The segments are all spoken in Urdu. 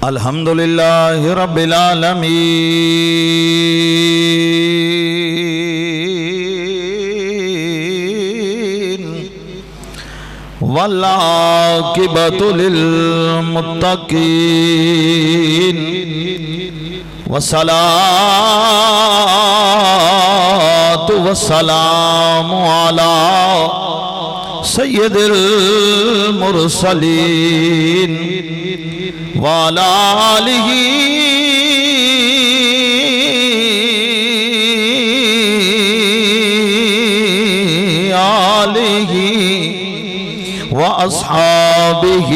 الحمدللہ رب العالمین والعاقبۃ للمتقین والصلاة والسلام علی سید المرسلین وعلى آلہ وأصحابہ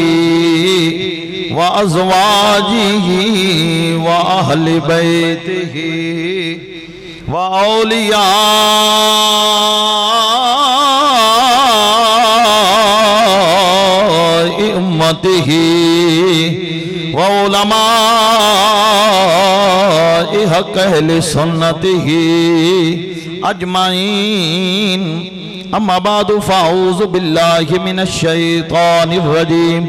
وأزواجہ وأہل بیتہ وأولیاء امتہ وعلماء حق اہل سنتہ اجمعین اما بعد فاعوذ باللہ من الشیطان الرجیم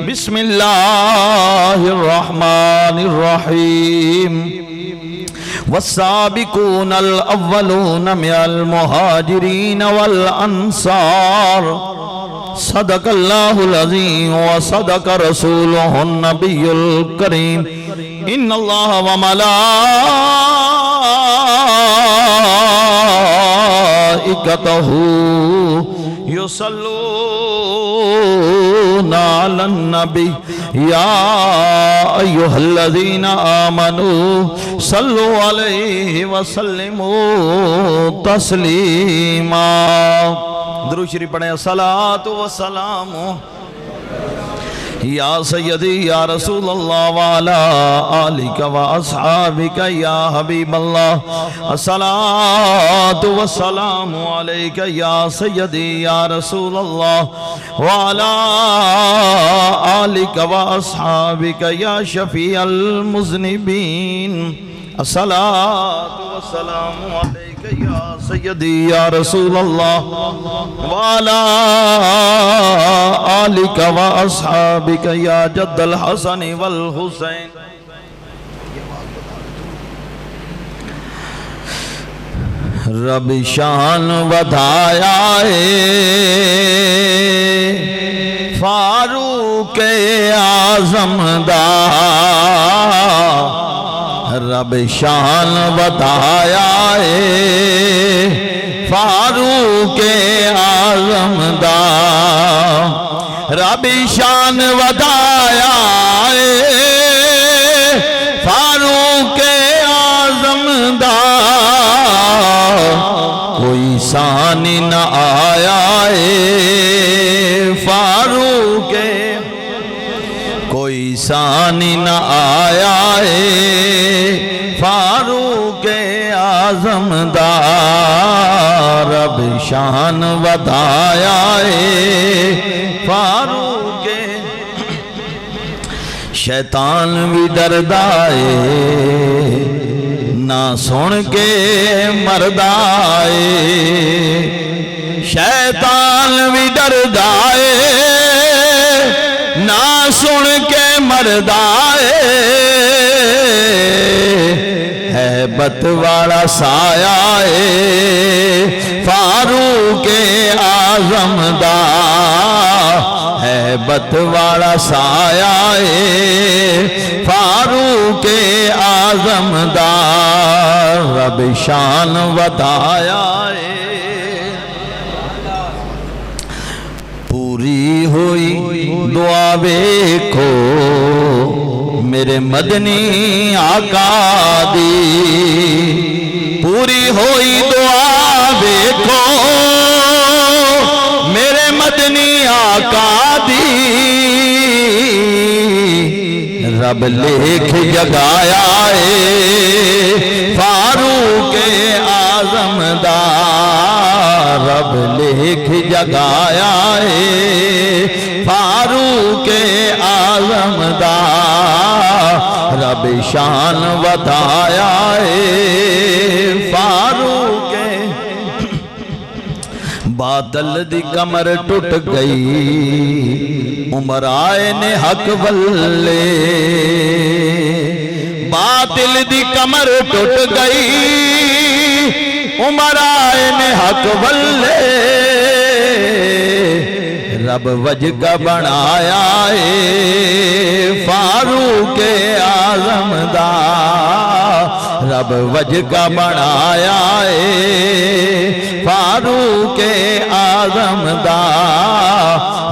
بسم اللہ الرحمن الرحیم والسابقون الاولون من المہاجرین والانصار صدق اللہ العظیم وصدق رسولہ النبی الکریم ان اللہ وملائکتہ یصلون علی النبی یا ایہا الذین آمنوا صلوا علیہ وسلموا تسلیما درود شریف پڑھیں الصلاۃ والسلام یا سیدی یا رسول اللہ وعلا آلک واصحابک یا حبیب اللہ الصلاۃ والسلام علیک یا سیدی یا رسول اللہ وعلا آلک واصحابک یا شفیع المذنبین الصلاۃ والسلام علیک یا سیدی یا رسول اللہ وعلا آلک واصحابک یا جد الحسن والحسین رب شان ودھایا فاروق اعظم دا رب شان ودھایا فاروق اعظم دا رب شان ودھایا فاروق اعظم دا کوئی ثانی نہ آیا فاروق کوئی ثانی نہ آیا فاروق اعظم دا رب شان ودھایا فاروق شیطان بھی ڈردائے نہ سن کے مردائے شیطان بھی ڈردائے نہ سن کے مردائے ہیبت والا سایہ فاروق اعظم دا ہیبت والا سایہ فاروق اعظم دا رب شان ودھایا پوری ہوئی دعا دیکھو میرے مدنی آقا دی پوری ہوئی دعا دیکھو میرے مدنی آقا دی رب لکھ جگایا فاروق اعظم دا رب لکھ جگایا فاروق اعظم دا رب شان ودھایا فاروق بادل دی کمر ٹوٹ گئی عمر آئے نے حق والے دی کمر ٹوٹ گئی عمر آئے نے حق والے رب وجہ کا بنایا اے فاروق اعظم دا رب وجہ کا بنایا اے فاروق اعظم دا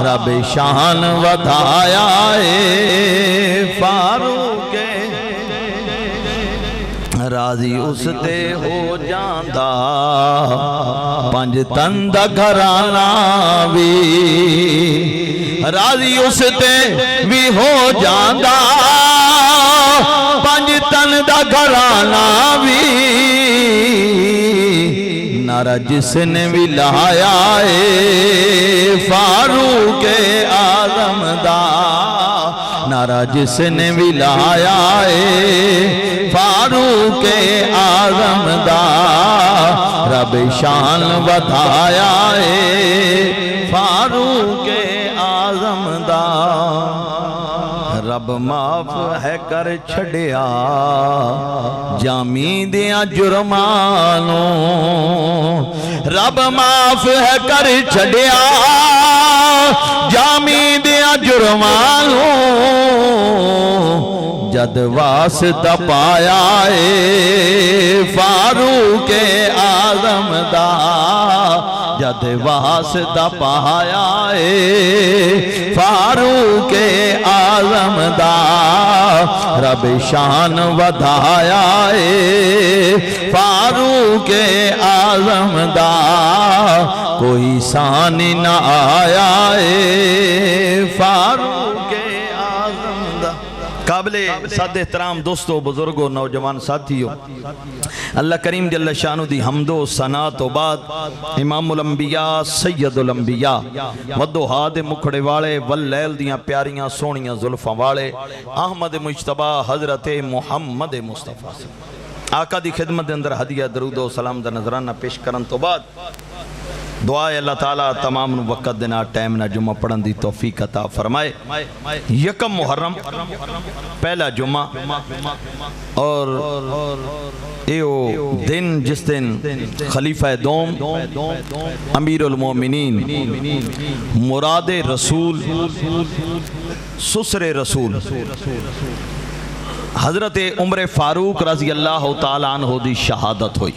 رب شان ودھایا اے فاروق راضی اس تے ہو جاندہ پنج تن دا گھرانا بھی راضی اس تے بھی ہو جاندہ پنج تن دا گھرانا بھی نعرہ جس نے بھی لایا اے فاروق اعظم دا نعرہ جس نے بھی لایا اے فاروق اعظم دا رب شان ودھایا اے فاروق اعظم دا رب معاف ہے کر چھڑیا جامی دیاں جرمانوں رب معاف ہے کر چھڑیا جامی دیاں جرمانوں جد واسطہ پایا اے فاروق اعظم دا جد واسطہ پایا اے فاروق اعظم دا رب شان ودھایا اے فاروق اعظم دا کوئی ثانی نہ آیا اے فاروق اعظم دا قابل صد احترام دوستو بزرگو نوجوان ساتھیو اللہ کریم جل شانو دی حمد و ثنا تو بعد امام الانبیاء سید الانبیاء ودوہا دے مکھڑے والے واللیل دیاں پیاریاں سونیاں زلفاں والے احمد مجتبہ حضرت محمد مصطفیٰ آقا دی خدمت اندر ہدیہ درود و سلام دا نظرانہ پیش کرن تو بعد دعائے اللہ تعالیٰ تمام وقت دینا ٹائم نہ جمعہ پڑھن دی توفیق عطا فرمائے یکم محرم پہلا جمعہ اور ایو دن جس دن خلیفہ دوم امیر المومنین مراد رسول سسر رسول حضرت عمر فاروق رضی اللہ تعالیٰ عنہ دی شہادت ہوئی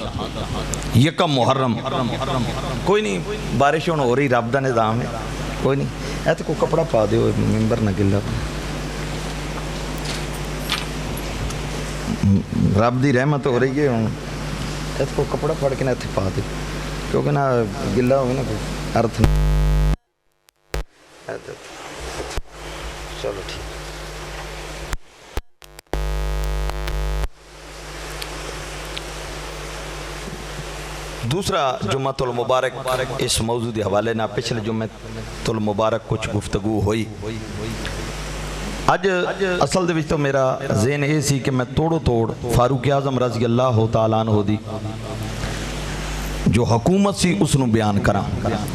یکم محرم کوئی نہیں بارش ہو رہی رب دا نظام ہے کوئی نہیں ایتے کو کپڑا پا دے ممبر نہ گلا رب دی رحمت ہو رہی ہے ایتے کو کپڑا پھاڑ کے نہ ایتے پا دے کیونکہ نہ گلا ہوگی نا کوئی ارتھ نہیں چلو ٹھیک دوسرا جمعۃ المبارک اس موضوع دی حوالے نہ پچھلے جمعۃ المبارک کچھ گفتگو ہوئی اج اصل دے وچ تو میرا ذہن یہ سی کہ میں توڑو توڑ فاروق اعظم رضی اللہ تعالیٰ عنہ دی جو حکومت سی اس نو بیان کراں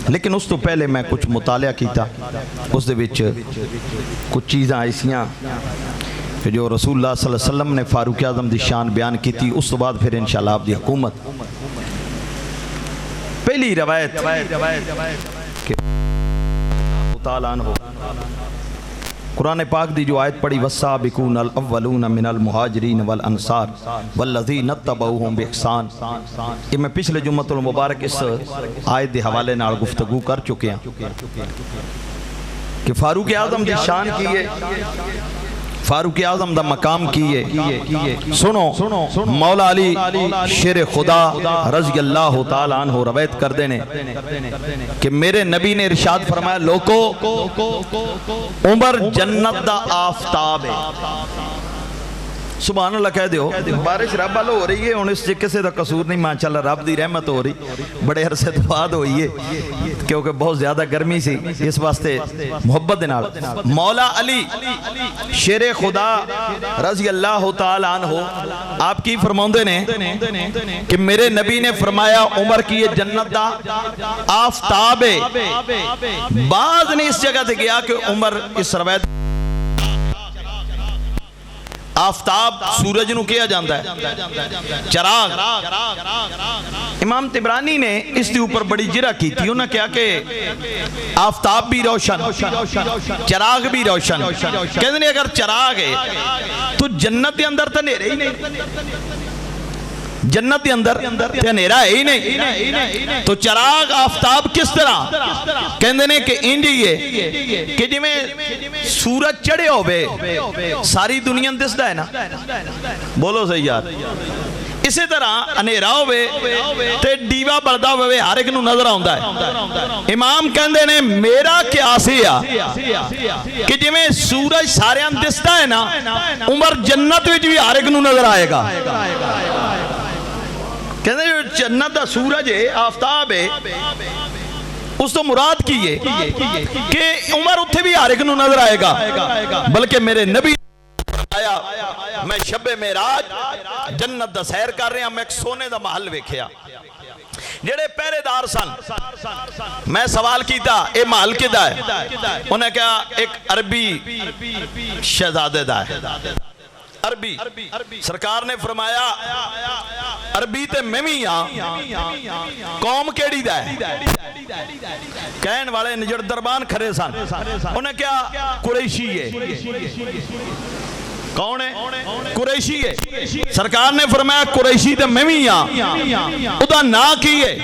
لیکن اس تو پہلے میں کچھ مطالعہ کیتا اس دے وچ کچھ چیزاں ایسیاں کہ جو رسول اللہ صلی اللہ علیہ وسلم نے فاروق اعظم دی شان بیان کی تھی اس تو بعد پھر انشاءاللہ آپ دی حکومت پہلی روایت کہ تعالیٰ عنہ قرآن پاک دی جو آیت پڑھی والسابقون الاولون من المہاجرین والانصار والذین اتبعوہم باحسان یہ میں پچھلے جمعۃ المبارک اس آیت دے حوالے نال گفتگو کر چکے ہیں کہ فاروق اعظم دی شان کی ہے فاروق اعظم دا مقام کیے سنو مولا علی شیر خدا رضی اللہ تعالیٰ عنہ روایت کر دینے کہ میرے نبی نے ارشاد فرمایا لوگو عمر جنت دا آفتاب ہے سبحان اللہ کہہ دیو بارش رب والو ہو رہی ہے ان اس کسے دا قصور نہیں ماشاءاللہ رب دی رحمت ہو رہی بڑے عرصے تو بعد ہوئی ہے کیونکہ بہت زیادہ گرمی سی اس واسطے محبت دینال مولا علی شیر خدا رضی اللہ تعالیٰ عنہ آپ کی فرماندے نے کہ میرے نبی نے فرمایا عمر کی یہ جنت دا آفتاب ہے بعض نے اس جگہ سے کیا کہ عمر اس روایت آفتاب سورج نو کیا جاندہ ہے چراغ. امام تبرانی نے اس دی اوپر بڑی جرہ کی تھی. انہوں نے کیا کہ آفتاب بھی روشن چراغ بھی روشن. کہتے ہیں اگر چراغ ہے تو جنت دے اندر تو نیرے ہی نہیں, جنت دے اندر تے نیرا ہے ہی نہیں. تو چراغ آفتاب کس طرح کہندے نے کہ انجی ہے کہ جی میں سورج چڑھے ہوئے ساری دنیا دستا ہے نا, بولو صحیح یار. اسی طرح انیرا ہوئے تے ڈیوا بڑھدا ہوئے ہر ایک نو نظر آندا ہے. امام کہندے نے میرا قیاس ہے کہ جی میں سورج سارے ہم دستا ہے نا, عمر جنت وچ بھی ہر ایک نو نظر آئے گا. کہتے ہیں جو جنت دا سورج ہے آفتاب ہے اس تو مراد کی ہے کہ عمر اتھے بھی ہر ایک نو نظر آئے گا. بلکہ میرے نبی آیا میں شب معراج جنت دا سیر کر رہے ہیں, میں ایک سونے دا محل ویکھیا. جڑے پہرے دار سن میں سوال کیتا اے محل کدا ہے؟ انہیں کہا ایک عربی شہزادے دا ہے. عربی سرکار نے فرمایا عربی تے میں قوم کیڑی دا ہے؟ کہن والے نجڑ دربان کھرے سن. انہیں کیا قریشی ہے. کون ہے؟ قریشی ہے. سرکار نے فرمایا قریشی تے میں ادا نا کی ہے.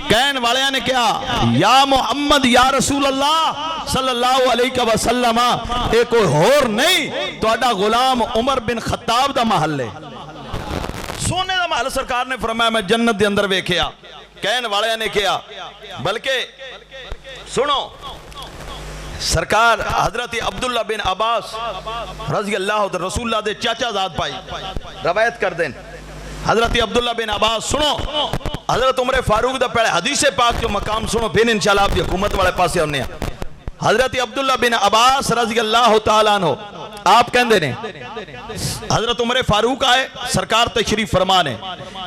کہن والے نے کہا یا محمد یا رسول اللہ صلی اللہ علیہ وسلم اے کوئی اور نہیں تو اڈا غلام عمر بن خطاب دا محل ہے. سونے دا محل سرکار نے فرمایا میں جنت دے اندر ویکھیا. کہن والے نے کہا بلکہ سنو سرکار حضرت عبداللہ بن عباس رضی اللہ عنہ رسول اللہ دے چاچا زاد پائی روایت کر دیں. حضرت عبداللہ بن عباس سنو حضرت عمر فاروق دا پہلے حدیث پاک جو مقام سنو پھر انشاءاللہ آپ حکومت والے پاسے ہونے ہیں. حضرت عبداللہ بن عباس رضی اللہ تعالیٰ عنہ آپ کہندے نے حضرت عمر فاروق آئے سرکار تشریف فرمانے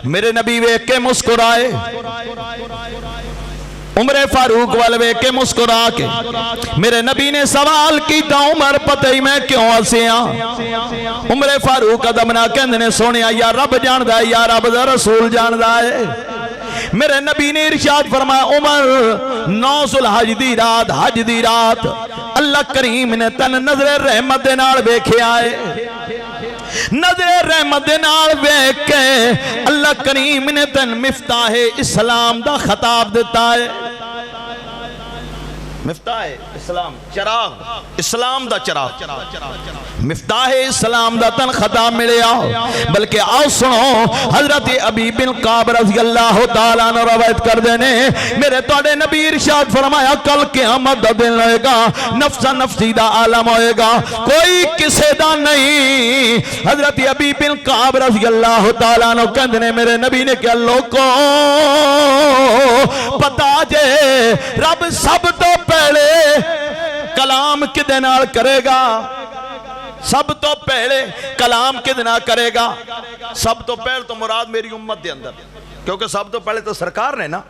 میرے نبی ویکھ کے مسکرائے. عمر فاروق والے کے مسکرا کے میرے نبی نے سوال کیتا عمر پتہ ہی میں کیوں ہسیا؟ عمر فاروق ادمنا کہندے سونیا یا رب جاندا ہے یا رب دا رسول جاندا ہے. میرے نبی نے ارشاد فرمایا عمر 9 ذوالحج دی رات حج دی رات اللہ کریم نے تن نظر رحمت دے نال ویکھیا ہے. نظر رحمت دے نال ویکھ کے اللہ کریم نے تن مفتاح اسلام دا خطاب دیتا ہے. مفتاح اسلام چراغ اسلام دا چراغ مفتاح اسلام دا تن خطاب ملیا. بلکہ آؤ سنو حضرت ابی بن کعب رضی اللہ تعالیٰ عنہ روایت کر دینے میرے توڑے نبی ارشاد فرمایا کل قیامت دا دن ہوئے گا نفسا نفسی دا عالم ہوئے گا کوئی کسے دا نہیں. حضرت ابی بن کعب رضی اللہ تعالیٰ عنہ کہندنے میرے نبی نے کہ لوگوں پتا جے رب سب تو پہلے کلام کدے نال کرے گا. سب تو پہلے کلام کدنا کرے گا. سب تو پہلے تو مراد میری امت دے اندر کیونکہ سب تو پہلے تو سرکار نے نا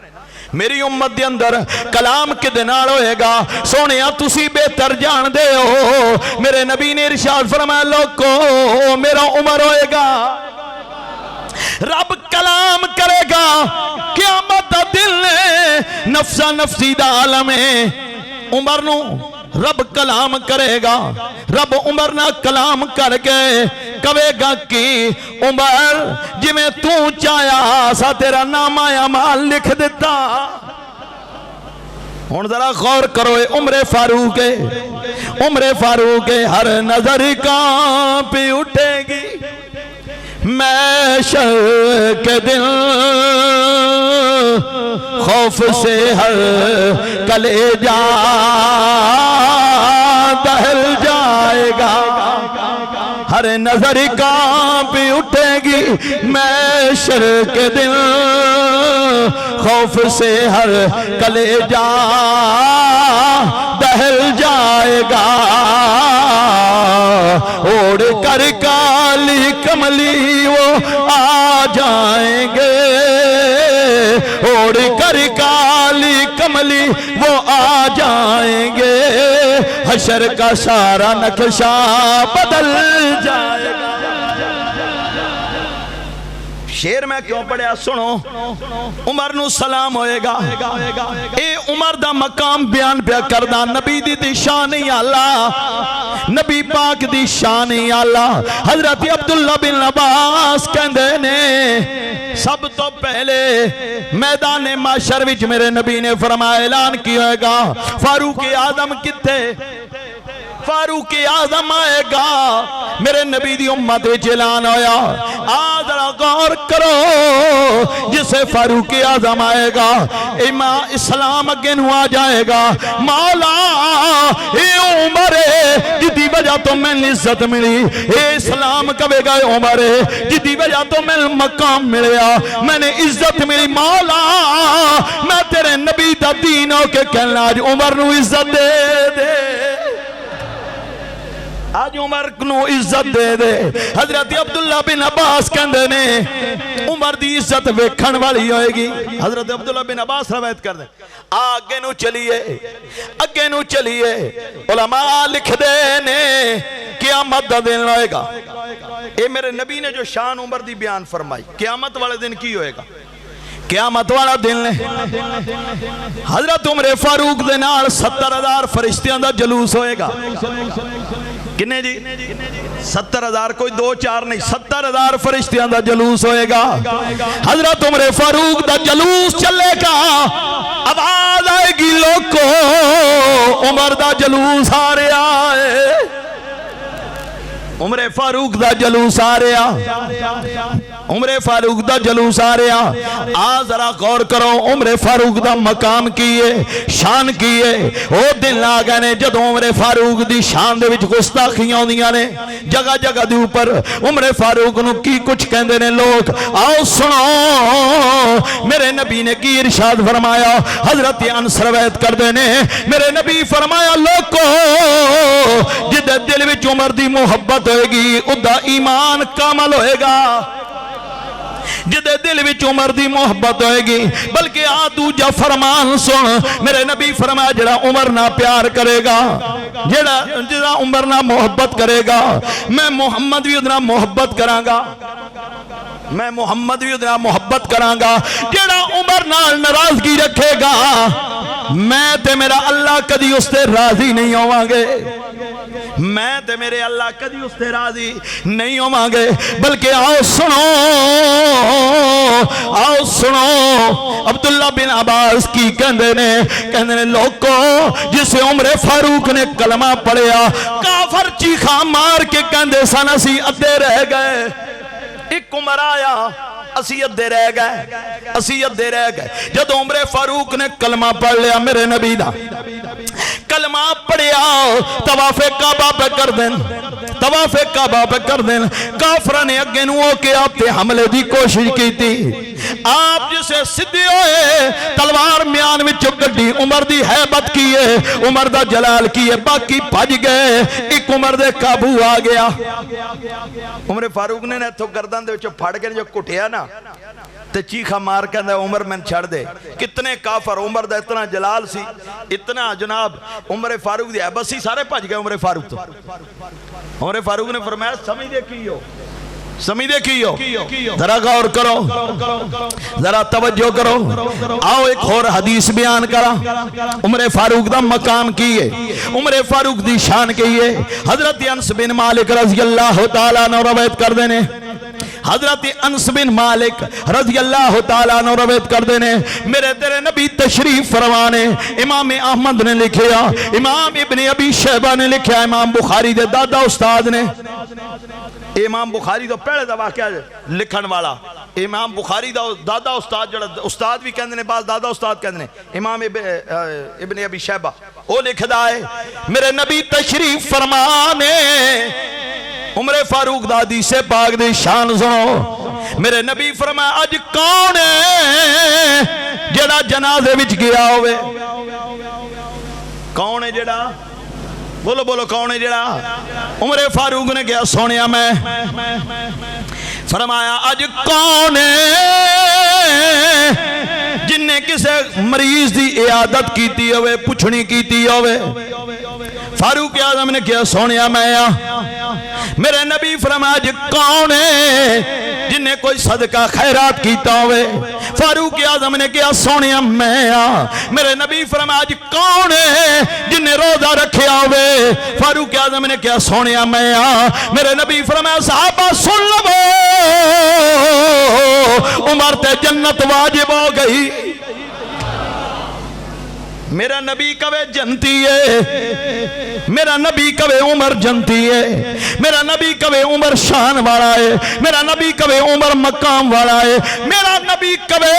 میری امت دے اندر کلام کدنا ہوئے گا. سونیا تسی بہتر جان دے ہو میرے نبی نے ارشاد فرمایا لوگو میرا عمر ہوئے گا رب کلام کرے گا قیامت دا دل نفسا نفسی دا عالم ہے. عمر نو رب کلام کرے گا رب عمر نہ کلام کر کے کہے گا کہ عمر جی میں تو چاہیا سا تیرا نام آیا مال لکھ دیتا. ہون ذرا غور کرو عمر فاروق ہر نظر کانپ اٹھے گی محشر کے دن خوف سے ہر کلیجہ دہل جائے گا. ہر نظر کانپ اٹھے گی محشر کے دن خوف سے ہر کلیجہ دہل جائے گا. اوڑ کر کالی کملی وہ آ جائیں گے اوڑ کر کالی کملی وہ آ جائیں گے حشر کا سارا نقشہ بدل جائے گا. شیر میں کیوں پڑھیا سنو عمر نو سلام ہوئے گا اے عمر دا مقام بیان پیا کردہ نبی دی شان اللہ نبی پاک دی شان اللہ حضرت عبداللہ بن عباس کہندے نے سب تو پہلے میدان معاشر وچ میرے نبی نے فرمایا اعلان کی ہوئے گا فاروق اعظم کتے فاروق اعظم آئے گا میرے نبی دی امت وچ اعلان ہویا آدھرا غور کرو جسے فاروق اعظم آئے گا امام اسلام اگے نو آ جائے گا مولا اے عمر جدی وجہ تو میں عزت ملی اے اسلام کبے گا عمر جدی وجہ تو میں مقام ملیا میں نے عزت ملی مولا میں تیرے نبی دا دین ہو کے کہنا آج عمر نو عزت دے دے آج عمر نو عزت دے دے حضرت عبداللہ بن عباس کہندے نے عمر دی عزت ویکھن والی ہوئے گی حضرت عبداللہ بن عباس روایت کر دیں آگے نو چلیے علماء لکھ دے نے قیامت دا دن ہوئے گا اے میرے نبی نے جو شان عمر دی بیان فرمائی قیامت والے دن کی ہوئے گا قیامت والا دن لے حضرت عمر فاروق دے نال 70,000 فرشتیاں دا جلوس ہوئے گا کنے جی 70,000 کوئی 2-4 نہیں 70,000 فرشتیاں دا جلوس ہوئے گا حضرت عمر فاروق دا جلوس چلے گا آواز آئے گی لوگو عمر دا جلوس آ رہا ہے عمر فاروق دا جلوس آ رہا عمر فاروق دا جلوس آ رہا ذرا غور کرو عمر فاروق دا مقام کیے شان کیے او دن آ گئے نے جدو عمر فاروق دی شان دے وچ گستاخیاں ہوندیاں نے جگہ جگہ دے اوپر عمر فاروق نو کی کچھ کہندے نے لوگ آؤ سنو میرے نبی نے کی ارشاد فرمایا حضرت انس روایت کردے نے میرے نبی فرمایا لوگو جدے دل وچ عمر دی محبت ہوئے گی ادا ایمان کامل ہوئے گا جدے دل وچ عمر دی محبت ہوئے گی بلکہ دوجا فرمان سن میرے نبی فرمایا جڑا عمر نہ پیار کرے گا جڑا عمر نہ محبت کرے گا میں محمد بھی ادنا محبت کراں گا میں محمد بھی ادنا محبت کراں گا جڑا عمر نال ناراضگی رکھے گا میں تے میرا اللہ کدی اس تے راضی نہیں ہوواں گے میں تے میرے اللہ کدی اس تے راضی نہیں ہوواں گے بلکہ آؤ سنو عبداللہ بن عباس کی کہندے نے لوگو جسے عمر فاروق نے کلمہ پڑھیا کافر چیخا مار کے کہندے سن اسی ادھے رہ گئے ایک عمر آیا اسی ادھے رہ گئے جب عمر فاروق نے کلمہ پڑھ لیا میرے نبی دا کلمہ پڑھیا طواف کعبہ پہ کر دیں کافرہ نے اگے نو کے آپ تے حملے دی کوشش کی تھی آپ جسے صدی ہوئے تلوار میان میں چکڑی عمر دی حیبت کیے عمر دا جلال کیے باقی بھج گئے ایک عمر دے قابو آ گیا عمر فاروق نے تو گردن دے وچوں پھڑ کے جو کٹیا نا تے چیخا مار کہندے عمر میں چھڑ دے کتنے کافر عمر دا اتنا جلال سی اتنا جناب عمر فاروق دی حیبت سی سارے بھج گئے عمر فاروق تو عمر فاروق نے فرمایا سمجھ دے کیو ذرا غور کرو ذرا توجہ کرو آؤ ایک اور حدیث بیان کرا عمر فاروق دا مقام کیے عمر فاروق دی شان کیے حضرت انس بن مالک رضی اللہ تعالیٰ نے روایت کر دینے حضرت انس بن مالک رضی اللہ تعالیٰ عنہ روایت کر دینے میرے تیرے نبی تشریف فرمانے امام احمد نے لکھیا امام ابن ابی شیبہ نے لکھیا امام بخاری دے دادا استاد نے امام بخاری دا پہلے دا واقعہ لکھن والا امام بخاری دا دادا استاد جڑا استاد بھی کہندے نے بعض دادا استاد کہندے نے امام ابن ابی شیبہ وہ لکھ دا ہے میرے نبی تشریف فرمانے عمر فاروق دادی سے پاک دی شان سنو میرے نبی فرمایا اج کون ہے جڑا جنازے وچ گیا ہوئے کون ہے جڑا بولو بولو کون ہے جڑا عمر فاروق نے کیا سونیا میں فرمایا اج کون ہے جن نے کسے مریض دی عیادت کیتی ہوئے پوچھنی کیتی ہوئے فاروق اعظم نے کیا سونیا میں میرے نبی فرمایا اج کون ہے جن نے کوئی صدقہ خیرات کیتا ہوئے فاروق اعظم نے کیا سونے میں میرے نبی فرمایا جی کون ہے جن نے روزہ رکھیا ہوئے فاروق اعظم نے کیا سونے میں میرے نبی فرمایا صحابہ سن لو عمر تے جنت واجب ہو گئی میرا نبی کبے جنتی ہے میرا نبی کبے عمر جنتی ہے میرا نبی کبے عمر شان والا ہے میرا نبی کبے عمر مقام والا ہے میرا نبی کبے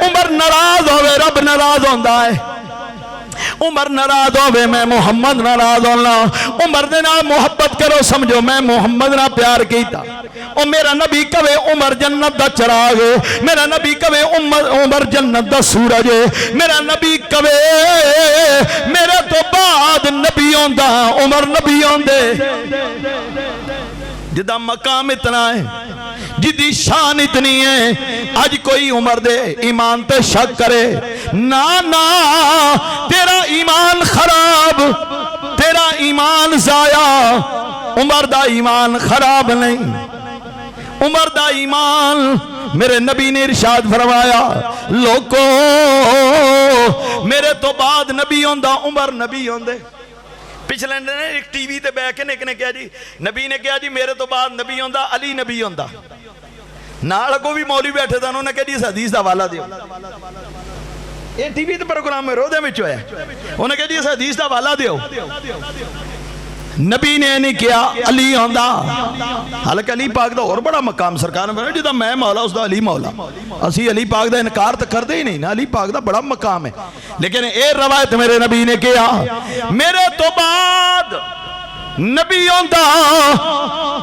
عمر ناراض ہوئے رب ناراض ہوندہ ہے عمر ناراض ہوئے میں محمد ناراض ہونا عمر دے نال محبت کرو سمجھو میں محمد نہ پیار کیتا اور میرا نبی کبے عمر جنت دا چراغ ہے میرا نبی کبے عمر جنت دا سورج ہے میرا نبی کبے میرے تو بعد نبی ہوندہ عمر نبی ہوندے جدہ مقام اتنا ہے جدی شان اتنی ہے آج کوئی عمر دے ایمان تے شک کرے نا تیرا ایمان خراب تیرا ایمان ضائع عمر دا ایمان خراب نہیں عمر دا ایمان میرے نبی نے ارشاد فرمایا لوگو میرے تو بعد نبی ہوندہ عمر نبی ہوندے پچھلے نے ایک ٹی وی تے بیٹھ کے نے کہا جی نبی نے کہا جی میرے تو بعد نبی ہوندہ علی نبی ہوندہ نال کو بھی مولوی بیٹھے تھا انہوں نے کہا جی اس حدیث دا حوالہ دیو یہ ٹی وی تے پروگرام میں رو دے میں چویا انہوں نے کہا جی اس حدیث دا حوالہ دیو نبی نے نہیں کیا علی ہوندہ حالانکہ علی پاک دا اور بڑا مقام سرکار نے جدا میں مولا اس دا علی مولا اسی علی پاک دا انکار تو کر دے ہی نہیں نا علی پاک دا بڑا مقام ہے لیکن اے روایت میرے نبی نے کیا میرے تو بعد نبی ہوندہ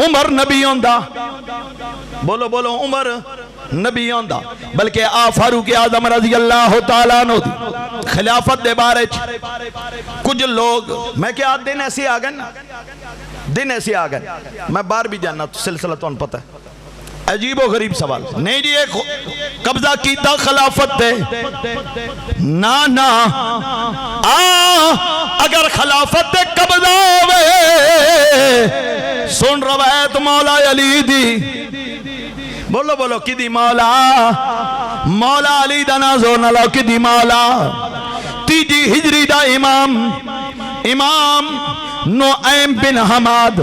عمر نبی ہوندہ بولو بولو عمر نبی ہوندہ بلکہ فاروق اعظم رضی اللہ تعالیٰ عنہ دی خلافت دے بارے کچھ لوگ میں کیا دن ایسے آگئے نا دن ایسے آگئے میں بار بھی جاننا سلسلہ تو ان پتہ ہے عجیب و غریب سوال نہیں جی ایک قبضہ کیتا خلافت دے نا اگر خلافت دے قبضہ ہوئے سن روایت مولا علی دی بولو بولو کی دی مولا علی دا نازو نلو کی دی مولا تیجی ہجری دا امام نعیم بن حماد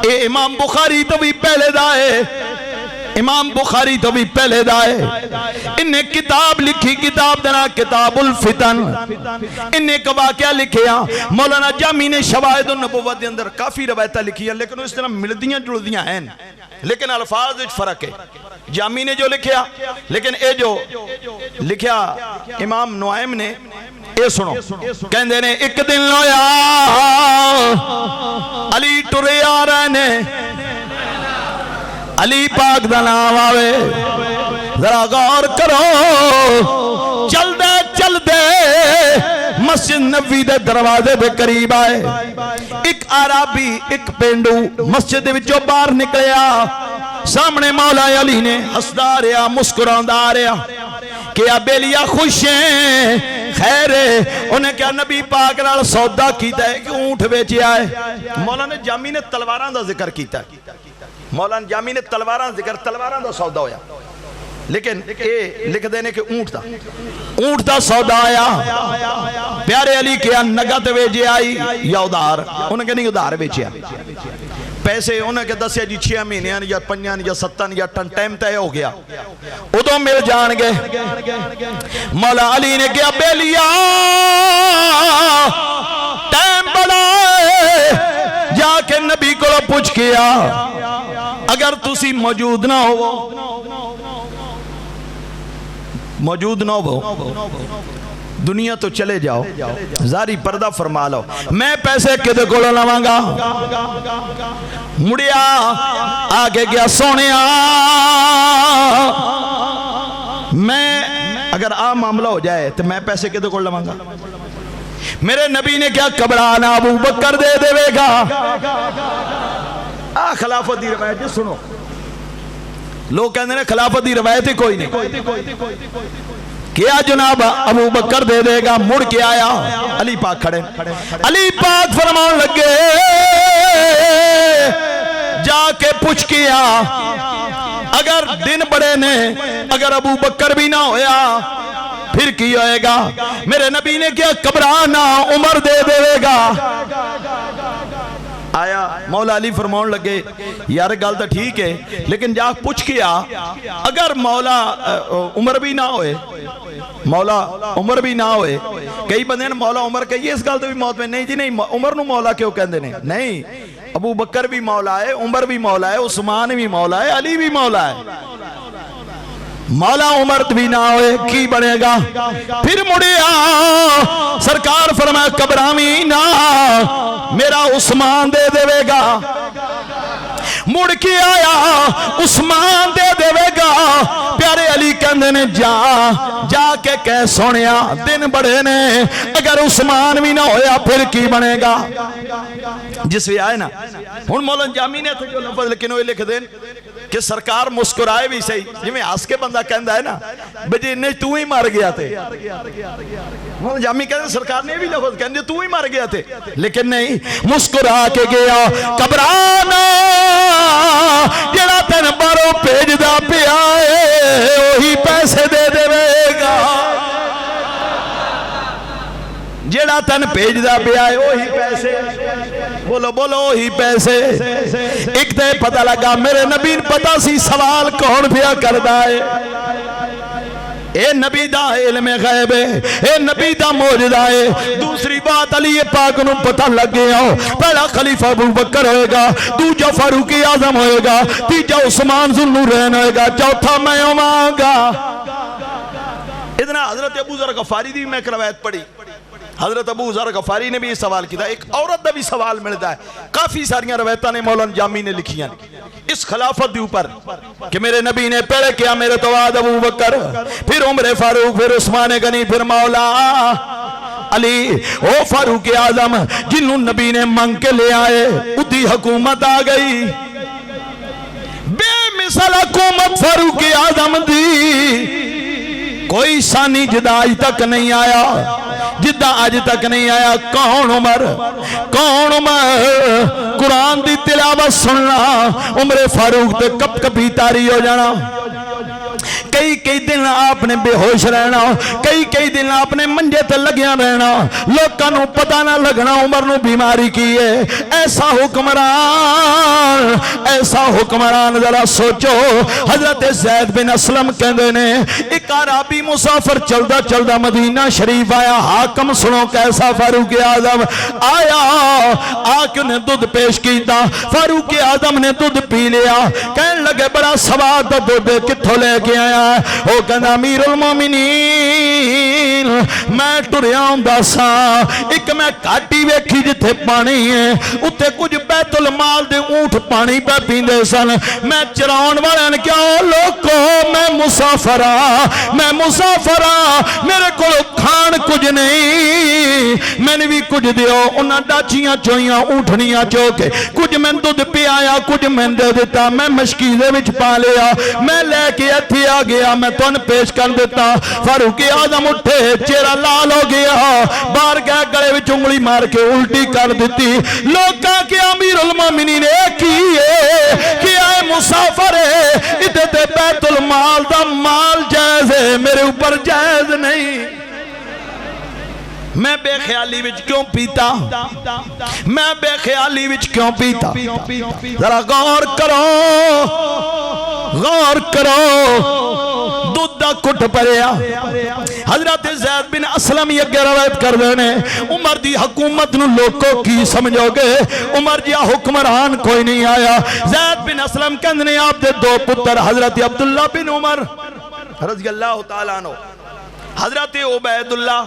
اے امام بخاری تو بھی پہلے دائے امام بخاری تو بھی پہلے دائے انہیں کتاب لکھی کتاب دنا کتاب الفتن انہیں ایک واقعہ لکھیا مولانا جامی نے شواہد النبوت دے اندر کافی روایتہ لکھی ہے لیکن اس طرح ملدیاں جڑدیاں ہیں لیکن الفاظ وچ فرق ہے جامی نے جو لکھیا لیکن اے جو لکھیا امام نعیم نے اے سنو کہندے نے ایک دن لویا علی ٹرے آ رہے نے علی پاک دا نام آوے ذرا غور کرو چل دے مسجد نبوی دے دروازے دے قریب آئے ایک عربی ایک پینڈو مسجد دے وچوں باہر نکلیا سامنے مولا علی نے ہسدا رہیا مسکراندا رہیا کیا بیلیا خوش ہیں خیر ہے انہیں کیا نبی پاک نال سودا کیتا ہے کہ اونٹ بیچیا ہے مولانا جامی نے تلواراں دا ذکر کیتا ہے مولانا جامی نے تلواراں دا سودا ہویا لیکن اے لکھ دینے کہ اونٹ دا سودا آیا پیارے علی کیا نگت ویجے آئی یا ادھار انہیں کہ نہیں ادھار ویجے پیسے انہیں کہ 10 جی 6 مہینے یا 5 یا 7 یا ٹائم تے ہو گیا ادھوں مل جان گے مولا علی نے کیا بیلیا ٹائم بڑا جا کے نبی کو پوچھ کیا اگر تسی موجود نہ ہو دنیا تو چلے جاؤ زاری پردہ فرما لو میں پیسے کدے کو لواں گا مڑیا آگے گیا سونیا میں اگر معاملہ ہو جائے تو میں پیسے کدے کو لواں گا میرے نبی نے کیا کبرانا ابو بکر دے دے گا خلافت دی روایت سنو لوگ کہنے نے خلافت دی روایت ہی کوئی نہیں کیا جناب ابو بکر دے دے گا مڑ کے آیا علی پاک کھڑے علی پاک فرمان لگے جا کے پوچھ کیا اگر دن بڑے نے اگر ابو بکر بھی نہ ہویا پھر کی ہوئے گا؟ میرے نبی نے کیا گھبرانا عمر دے دے گا. آیا مولا علی فرماؤں لگے یار گل تو ٹھیک ہے لیکن جا پوچھ کیا اگر مولا عمر بھی نہ ہوئے مولا عمر بھی نہ ہوئے کئی بندے نے مولا عمر کہیے اس گل تو بھی موت میں نہیں جی نہیں عمر نو مولا کیوں کہندے نے نہیں ابو بکر بھی مولا ہے عمر بھی مولا ہے عثمان بھی مولا ہے علی بھی مولا ہے مولا عمر بھی نہ ہوئے کی بنے گا پھر مڑیا سرکار فرمایا گھبراویں نہ میرا عثمان دے دے گا مڑ کے آیا عثمان دے دے گا پیارے علی کہندے نے جا کے کہہ سونیا دن بڑے نے اگر عثمان بھی نہ ہویا پھر کی بنے گا جس بھی آئے نا ہن مولانا جامی نے تھے جو لفظ لیکن وہ لکھ دیں کہ سرکار مسکرائے بھی صحیح جی میں ہس کے بندہ کہندا ہے نا بجی نہیں تو ہی مر گیا تھے مولانا جامی کہتے سرکار نے بھی لفظ کہندے تو ہی مر گیا تھے لیکن نہیں مسکرا کے گیا گھبرانا جڑا تین باروں بھیجدا پیا ہے وہی پیسے دے دے گا جڑا تن بھیجدا پیا ہے وہی پیسے بولو بولو وہی پیسے ایک تے پتہ لگا میرے نبی پتہ سی سوال کون پیا کردا ہے اے نبی دا علم غیب ہے اے نبی دا معجزہ ہے دوسری بات علی پاک نو پتہ لگ گیا پہلا خلیفہ ابو بکر ہوئے گا دوجا فاروق اعظم ہوئے گا تیجا عثمان ذو النورین ہوئے گا چوتھا میں ہوں گا اتنا حضرت ابو ذر غفاری دی میں ایک روایت پڑھی حضرت ابو ذر غفاری نے بھی یہ سوال کیا ایک عورت دا بھی سوال ملتا ہے کافی ساریاں روایتاں نے مولانا جامی نے لکھی ہیں اس خلافت دی اوپر کہ میرے نبی نے پہلے کیا میرے تو بعد ابو بکر پھر عمر فاروق پھر عثمان غنی پھر مولا علی او فاروق اعظم جنہوں نبی نے منگ کے لے آئے ادھی حکومت آ گئی بے مثال حکومت فاروق اعظم دی کوئی ثانی جدا آج تک نہیں آیا جدہ آج تک نہیں آیا کون عمر قرآن دی تلاوت سننا عمر فاروق تے کب کبھی تاری ہو جانا کئی دن آپ نے بے ہوش رہنا کئی دن آپ نے منجے تے لگیاں رہنا لوگاں نو پتہ نہ لگنا عمر نو بیماری کی ہے ایسا حکمران ذرا سوچو حضرت زید بن اسلم کہندے نے ایک عربی مسافر چلدا مدینہ شریف آیا حاکم سنو کیسا فاروق اعظم آیا آ کے انہیں دودھ پیش کیتا فاروق اعظم نے دودھ پی لیا کہنے لگے بڑا سواد دا دودھ کتھوں لے کے آیا او کہنا امیر المومنین میں ٹریا ہوندا سا ایک میں کاٹی ویکھی جتھے پانی ہے اتھے کچھ بیت المال دے اونٹ پانی پہ پیندے سن میں چراؤن والے نے کیا لوکو میں مسافرہ میرے کو کھان کچھ نہیں میں نے بھی کچھ دیو انہاں ڈاچیاں چوئیاں اونٹنیاں چوکے کچھ میں دودھ پی آیا کچھ میں دے دیتا میں مشکیزے وچ پا لیا میں لے کے اتھی آ گیا میں تو ان پیش کر دیتا فاروق اعظم اٹھے چہرہ لال ہو گیا باہر گئے گلے وچ انگلی مار کے الٹی کر دیتی لوگ کہا کہ امیر المومنین ایک ہی ہے کہ آئے مسافر ہے ادھے تے بیت المال دا مال جائز ہے میرے اوپر جائز نہیں میں بے خیالی وچ کیوں پیتا ذرا غور کرو دودھ دا کٹ پریا حضرت زید بن اسلم یہ روایت کر دینے عمر دی حکومت نو لوگوں کی سمجھو گے عمر جیا حکمران کوئی نہیں آیا زید بن اسلم کہنے آپ دے دو پتر حضرت عبداللہ بن عمر رضی اللہ تعالیٰ عنہ حضرت عبید اللہ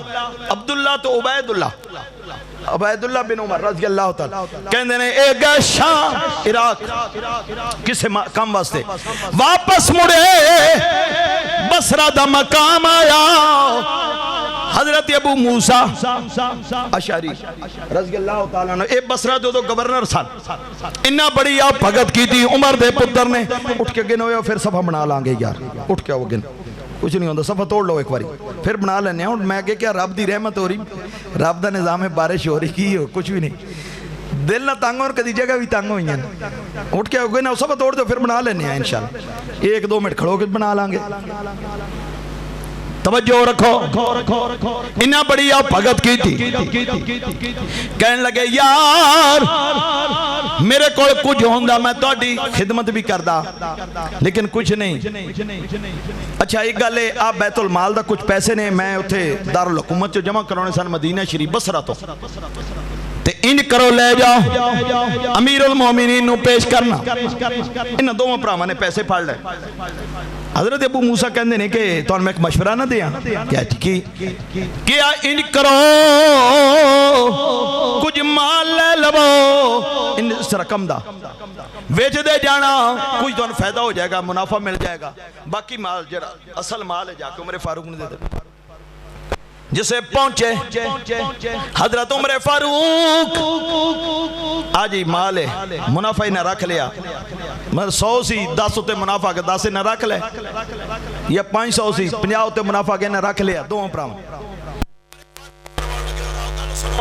عبداللہ تو عبید اللہ بن عمر رضی اللہ تعالیٰ کہندے نے اے گئے شام عراق کسے کام واسطے واپس مڑے بصرہ دا مقام آیا حضرت ابو موسیٰ اشعری رضی اللہ تعالیٰ اے بصرہ دو گورنر سن انہا بڑی آپ بھگت کی تھی عمر دے پتر نے اٹھ کے گنوئے پھر صفحہ بنا لانگے یار اٹھ کے وہ گن کچھ نہیں ہوتا صفحہ توڑ لو ایک باری پھر بنا لینے ہیں میں کہ کیا رب دی رحمت ہو رہی رب دا نظام ہے بارش ہو رہی کی ہو کچھ بھی نہیں دل نہ تنگ اور کدی جگہ بھی تنگ ہوئی ہیں اٹھ کے ہوگئے نا سب توڑ دو پھر بنا لینے ہیں انشاءاللہ 1-2 منٹ کھڑو کے بنا لیں گے توجہ رکھو انہاں بڑی آپ بھگت کی تھی کہنے لگے یار میرے کول کچھ ہوندہ میں توڑی خدمت بھی کردہ لیکن کچھ نہیں اچھا ایک گالے آپ بیت المال دا کچھ پیسے نے میں اتھے دارالحکومت جو جمع کرونے سن مدینہ شریف بصرہ تو تے ان کرو لے جاؤ امیر المومنین نو پیش کرنا انہاں دو پراما نے پیسے پھاڑ لے حضرت ابو موسیٰ کہندے نے کہ تو میں ایک مشورہ نہ دیا کیا ان کرو کچھ مال لے لبو ان اس رقم دا ویچ دے جانا کچھ تو فائدہ ہو جائے گا منافع مل جائے گا باقی مال جڑا اصل مال ہے جا کے عمر فاروق نے دے دے جسے پہنچے حضرت عمر فاروق آجی مال ہے منافع نہ رکھ لیا 100 سی 10 ہوتے منافع کے 10 نہ رکھ لے یا 500 سی 50 ہوتے منافع کے نہ رکھ لیا دو پرام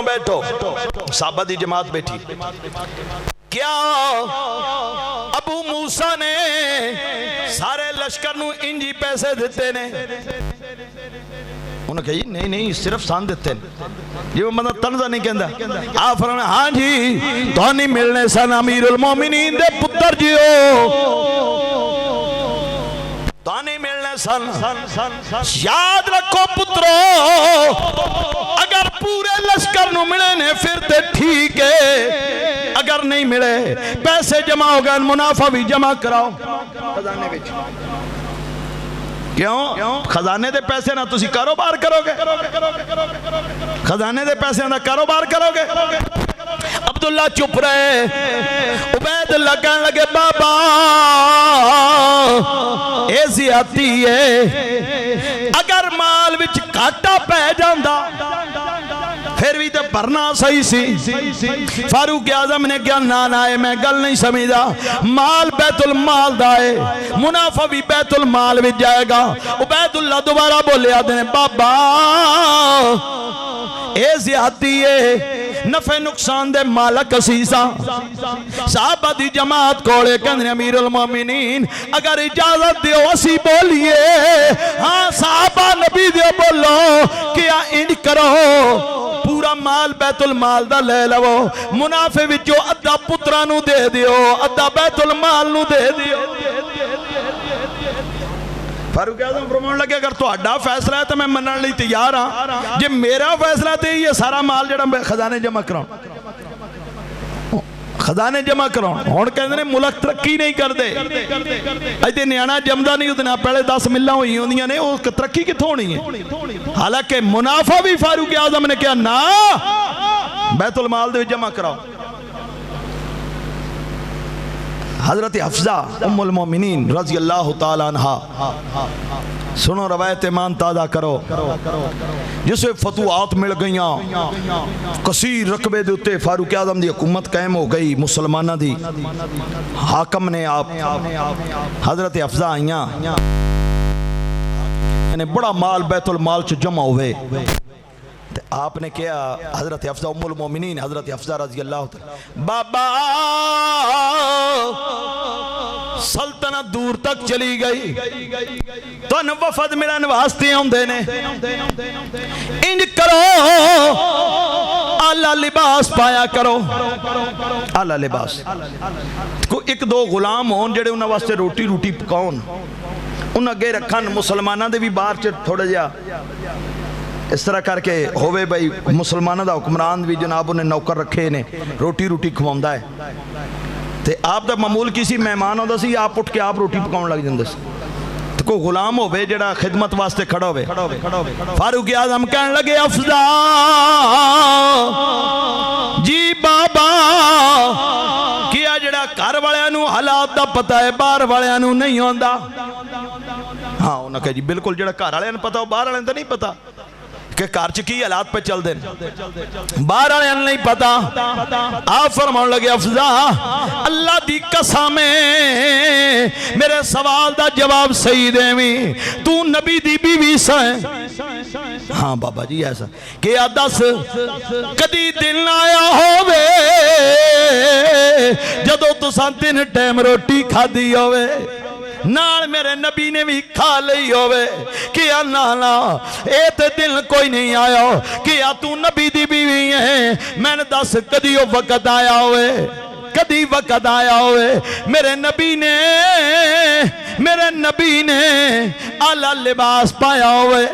بیٹھو صحابہ دی جماعت بیٹھی کیا ابو موسیٰ نے سارے لشکر نو انجی پیسے دیتے نے انہوں نے کہا نہیں نہیں صرف سان دیتے ہیں یہ وہ مطلب تنزہ نہیں کہندہ آپ فرمائے ہاں جی تو نہیں ملنے سن امیر المومنین دے پتر جیو تو نہیں ملنے سن یاد رکھو پترو اگر پورے لشکر نو ملے نے پھر تے ٹھیک ہے اگر نہیں ملے پیسے جمع ہو گئے منافع بھی جمع کراؤ خزانے بیچ کیوں خزانے دے پیسے نہ تسی کاروبار کرو گے خزانے دے پیسے نہ کاروبار کرو گے عبداللہ چپ رہے عبید اللہ کہنے لگے بابا اے زیادتی ہے اگر مال وچ کاٹا پہ جاندہ پھر بھی تے پرنا صحیح سی فاروق اعظم نے کیا نانا ہے میں گل نہیں سمجھا مال بیت المال دائے منافع بھی بیت المال بھی جائے گا عبید اللہ دوبارہ بولے آدھے نے بابا اے زیادتی ہے نفع نقصان دے مالک اسیسا صحابہ دی جماعت کوڑے کہنے امیر المومنین اگر اجازت دیو اسی بولیے ہاں صحابہ نبی دیو بولو کیا ان کرو پورا مال بیت المال دا لے لو منافع وچو ادھا پترانو دے دیو ادھا بیت المال نو دے دیو فاروق اعظم فرمان لگے اگر تو اڈا فیصلہ ہے تو میں منن لی تیار ہاں جب میرا فیصلہ ہے یہ سارا مال جڑا خزانے جمع کراؤں خزانے جمع کراؤں ہون کہنے نے ملک ترقی نہیں کر دے ایتے نیانا جمدہ نہیں اتنا پہلے 10 ملہ ہوئی ہوندیاں نے وہ ترقی کتھوں نہیں ہے حالانکہ منافع بھی فاروق اعظم نے کیا نا بیت المال دے جمع کراؤ حضرت حفظہ ام المومنین رضی اللہ تعالیٰ عنہ سنو روایت ایمان تازہ کرو جسے فتوحات مل گئیاں کثیر رقبے دیتے فاروق اعظم دی حکومت قائم ہو گئی مسلمانہ دی حاکم نے آپ حضرت حفظہ آئیاں یعنی بڑا مال بیت المال چ جمع ہوئے آپ نے کیا حضرت حفظہ ام المومنین حضرت حفظہ رضی اللہ تعالیٰ بابا سلطنت دور تک چلی گئی تو وفد ملن واسطے ہوں دینے انج کرو اعلیٰ لباس پایا کرو اعلیٰ لباس ایک دو غلام ہون جڑے انہاں واسطے روٹی پکاؤن انہاں گے رکھن مسلمانہ دے بھی باہر چ تھوڑے جا اس طرح کر کے ہوئے بھائی مسلمانہ دا حکمران بھی جناب انہیں نوکر رکھے نے روٹی کھواؤندا ہے تے آپ دا معمول کسی مہمان ہوندا سی آپ اٹھ کے آپ روٹی پکاؤن لگ جاندے سی تے کوئی غلام ہوئے جڑا خدمت واسطے کھڑا ہوئے فاروق اعظم کہنے لگے افضا جی بابا کیا جڑا گھر والیاں حالات دا پتہ ہے باہر والیاں نہیں ہوندا ہاں انہاں کہا جی بالکل جڑا گھر والیاں پتہ ہو باہر والیاں نہیں پتہ کہ کارچ کی حالات پہ چل دیں باہر آنے نہیں پتا آپ فرمان لگے افضا اللہ دی قسمیں میرے سوال دا جواب صحیح دے میں تو نبی دی بیوی سائیں ہاں بابا جی ایسا کہ دس کدی دن آیا ہووے جدو تساں 3 ٹائم روٹی کھا دی ہووے نال میرے نبی نے بھی کھا لئی ہووے کیا نانا اے تے دل کوئی نہیں آیا کیا تو نبی دی بیوی ہے میں نے دس کدی وہ وقت آیا ہوئے کدی وقت آیا ہوئے میرے نبی نے اعلیٰ لباس پایا ہوئے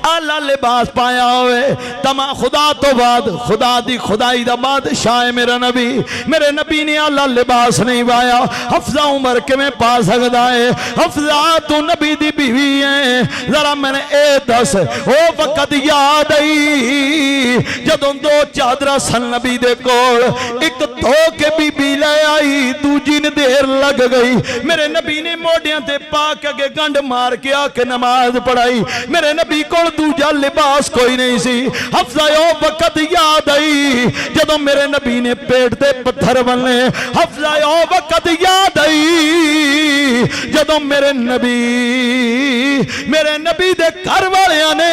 اعلیٰ لباس پایا ہوئے تمام خدا تو بعد خدا دی خدائی دا بادشاہ ہے میرے نبی نے اعلیٰ لباس نہیں پایا حفظہ عمر کے میں پا سکتا ہے حفظہ تو نبی دی بیوی ہے ذرا میں نے اے دس او وقت یاد آئی جدوں 2 چادرہ سن نبی دے کول ایک دھو کے بی بی لے آئی دوجی نے دیر لگ گئی میرے نبی نے موڑیاں تے پاک کے گنڈ مار کے آکے نماز پڑھائی میرے نبی کو دوجا لباس کوئی نہیں سی حفظہ او وقت یاد آئی جدوں میرے نبی نے پیٹ دے پتھر بننے حفظہ او وقت یاد آئی جدوں میرے نبی دے گھر والیاں نے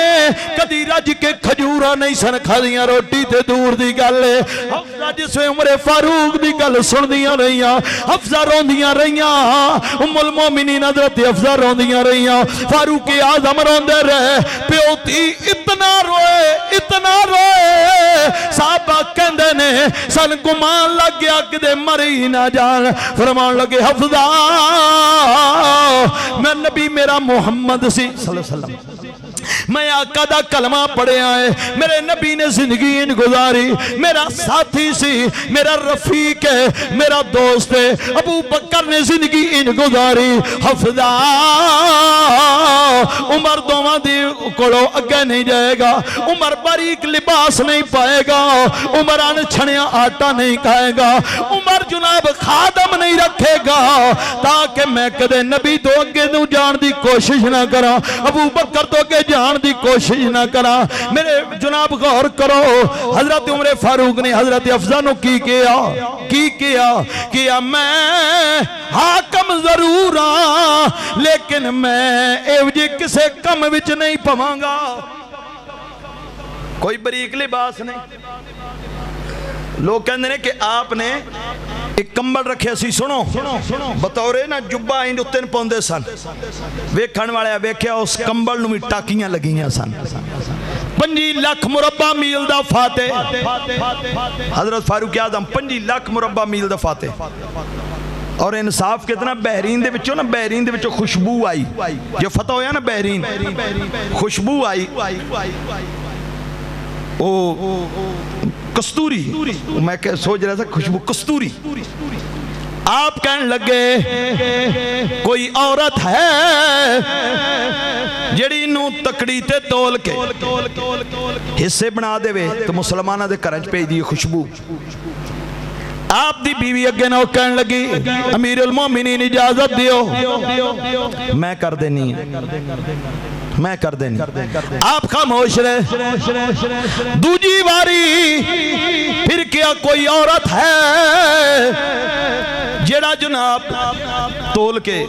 کدی رج کے کھجورا نہیں سن کھادیاں روٹی تے دور دی گل حفظہ جس میں عمر فاروق دی گل سن دیاں رہیاں حفظہ روندیاں رہیاں ام المومنین حضرت حفظہ روندیاں رہیاں فاروق اعظم روندے رہے پیوتی اتنا روئے صحابہ کہندے نے سن گمان لگ گیا کدے مری نہ جان فرمان لگے حفظہ میں نبی میرا محمد سی صلی اللہ علیہ وسلم میں آقا دا کلمہ پڑھے آئے میرے نبی نے زندگی ان گزاری میرا ساتھی سی میرا رفیق ہے میرا دوست ہے ابو بکر نے زندگی ان گزاری حفظہ عمر دوواں دی کڑو اگے نہیں جائے گا عمر باریک لباس نہیں پائے گا عمر ان چھنیا آٹا نہیں کھائے گا عمر جناب خادم نہیں رکھے گا تاکہ میں کدے نبی تو اگے نو جان دی کوشش نہ کرا ابو بکر تو اگے جان دی کوشش نہ کرا میرے جناب غور کرو حضرت عمر فاروق نے حضرت حفظہ نو کی کیا میں حاکم ضرور ہاں لیکن میں ایوجی کسے کم وچ نہیں پواں گا کوئی بریک لباس نہیں لوگ کہندے نے کہ آپ نے ایک کمبل رکھے سی سنو بطورے نا جبا ہی اتن پوندے سن ویکھن والے ویکھیا اس کمبل نو بھی ٹاکیاں لگیاں سن 5 لاکھ مربع میل دا فاتح حضرت فاروق اعظم 5 لاکھ مربع میل دا فاتح اور انصاف کتنا بحرین دے بچوں نا بحرین دے بچوں خوشبو آئی جو فتح ہویا نا بحرین خوشبو آئی کستوری میں سوچ رہا تھا خوشبو کستوری آپ کہنے لگے کوئی عورت ہے جڑی نو تکڑی تے تول کے حصے بنا دے وے تو مسلمانہ دے کرنچ پہ دی خوشبو آپ دی بیوی اگے نو کہنے لگی امیر المومنین اجازت دیو میں کر دینی آپ خاموش رہے دوجی باری پھر کیا کوئی عورت ہے جڑا جناب تول کے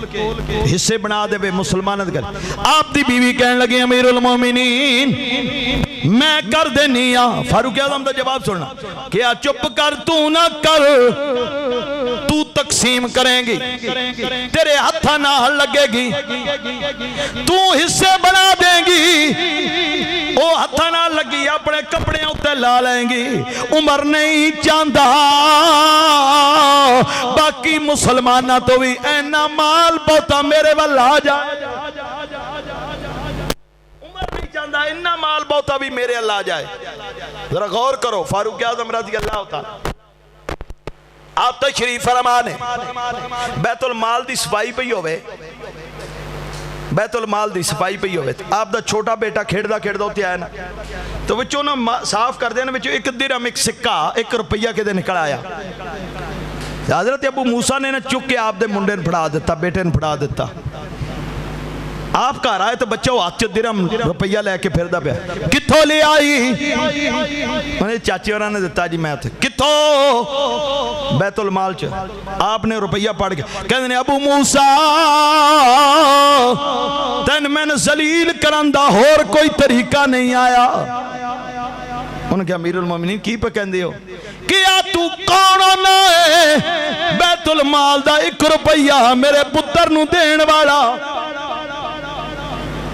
حصے بنا دے بے مسلمانت کر آپ دی بیوی کہنے لگی امیر المومنین میں کر دینی فاروق اعظم دا جواب سننا کیا چپ کر تو نہ کر تو تقسیم کریں گی تیرے ہتھا نہ لگے گی تو حصے بنا دیں گی او ہتھا نہ لگی اپنے کپڑے ہوتے لا لیں گی عمر نہیں چاندہ باقی مسلمانہ تو بھی اینا مال بہتا میرے والا جائے عمر نہیں چاندہ اینا مال بہتا بھی میرے اللہ جائے ذرا غور کرو فاروق اعظم رضی اللہ تعالی آپ تشریف فرمانے بیت المال دی صفائی پہ ہوئے بیت المال دی صفائی پہ ہوئے آپ دا چھوٹا بیٹا کھیڑ دا ہوتی آیا نا تو وچوں نا صاف کر دینا وچوں 1 درہم 1 سکہ 1 روپیہ کے دے نکل آیا حضرت ابو موسیٰ نے نا چک کے آپ دے منڈے نے پھڑا دیتا بیٹے نے پھڑا دیتا آپ گھر آئے تو بچہ وہ ہاتھ درہم روپیہ لے کے پھردا پیا کتھوں لے آئی انہیں چاچی ہونا نے دیتا جی میں تھے کتھوں بیت المال چ آپ نے روپیہ پڑھ کے کہتے ہیں ابو موسیٰ تین میں نے ذلیل کرندہ اور کوئی طریقہ نہیں آیا انہوں نے کہا امیر المومنین کی پہ کہندے ہو کیا تو کونوں نہ بیت المال دا 1 روپیہ میرے پتر نو دین والا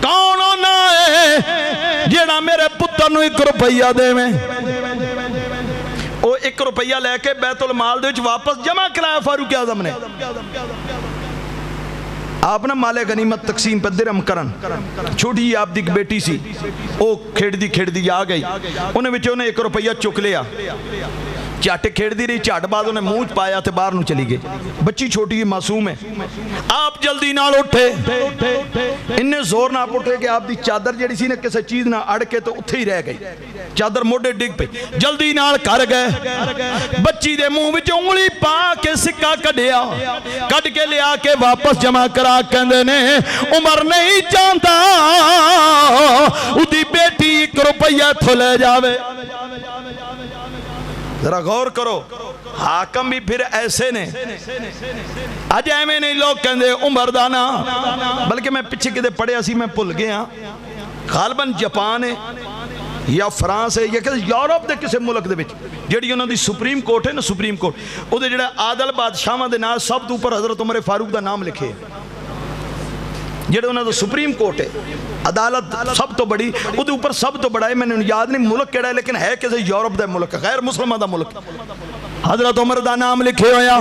کونوں نہ جیڑا میرے پتر نو 1 روپیہ دے میں وہ 1 روپیہ لے کے بیت المال دے واپس جمع کرایا فاروق اعظم نے آپ نا مال غنیمت تقسیم پہ درہم کرن چھوٹی آپ دی بیٹی سی وہ کھیڑ دی آ گئی انہیں وچے انہیں 1 روپیہ چک لیا چاٹے کھیڑ دی رہی چاٹ بعد انہیں موچ پایا تھے باہر نو چلی گئی بچی چھوٹی ہے معصوم ہے آپ جلدی نال اٹھے انہیں زور نہ اٹھے کہ آپ دی چادر جڑی سی نے کسے چیز نہ اڑ کے تو اتھے ہی رہ گئی چادر موڑے ڈگ پہ جلدی نال کر گئے بچی دے منہ وچ انگلی پا کے سکہ کڈیا کڈ کے لیا کے واپس جمع کرا کہندے نے عمر نہیں چاہتا اُدھی بیٹی 1 روپیہ تھو لے جاوے ذرا غور کرو حاکم بھی پھر ایسے نے آج ایمیں نہیں لوگ کہندے عمر دانا بلکہ میں پچھے کدے پڑے اسی میں پل گیا غالباً جاپان ہے یا فرانس ہے یا کسی یورپ دے کسی ملک دے بچ جڑی انہوں دی سپریم کورٹ ہے نا سپریم کورٹ او دے جڑا عادل بادشاہاں دے نام سب تو اوپر حضرت عمر فاروق دا نام لکھے جڑے انہوں دا سپریم کورٹ ہے عدالت سب تو بڑی وہ دے اوپر سب تو بڑا ہے میں نے یاد نہیں ملک کیڑا ہے لیکن ہے کسی یورپ دا ملک غیر مسلمہ دا ملک حضرت عمر دا نام لکھے ہویا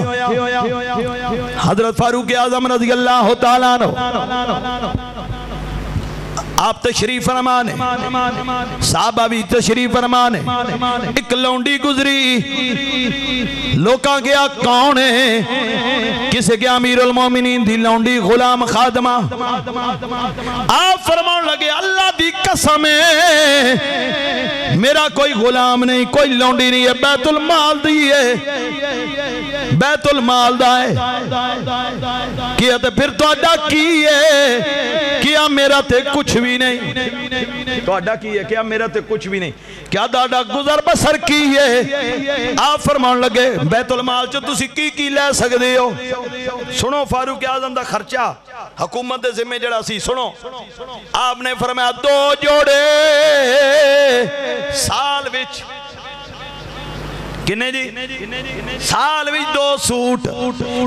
حضرت فاروق اعظم رضی اللہ تعالیٰ عنہ آپ تشریف فرمانے صحابہ بھی تشریف فرمانے ایک لونڈی گزری لوکاں گیا کون ہے کسے گیا امیر المومنین دی لونڈی غلام خادمہ آپ فرمان لگے اللہ دی قسم ہے میرا کوئی غلام نہیں کوئی لونڈی نہیں ہے بیت المال دی ہے بیت المال دا ہے کیا تے پھر تو اڈا کی ہے کیا میرا تے کچھ بھی نہیں تو اڈا کی ہے کیا میرا تے کچھ بھی نہیں کیا دادا گزر بسر کی ہے آپ فرمان لگے بیت المال چو تسی کی لے سکتے ہو سنو فاروق اعظم دا خرچہ حکومت دے ذمہ جڑا سی سنو آپ نے فرمایا 2 جوڑے سال وچ کنے جی سال بھی 2 سوٹ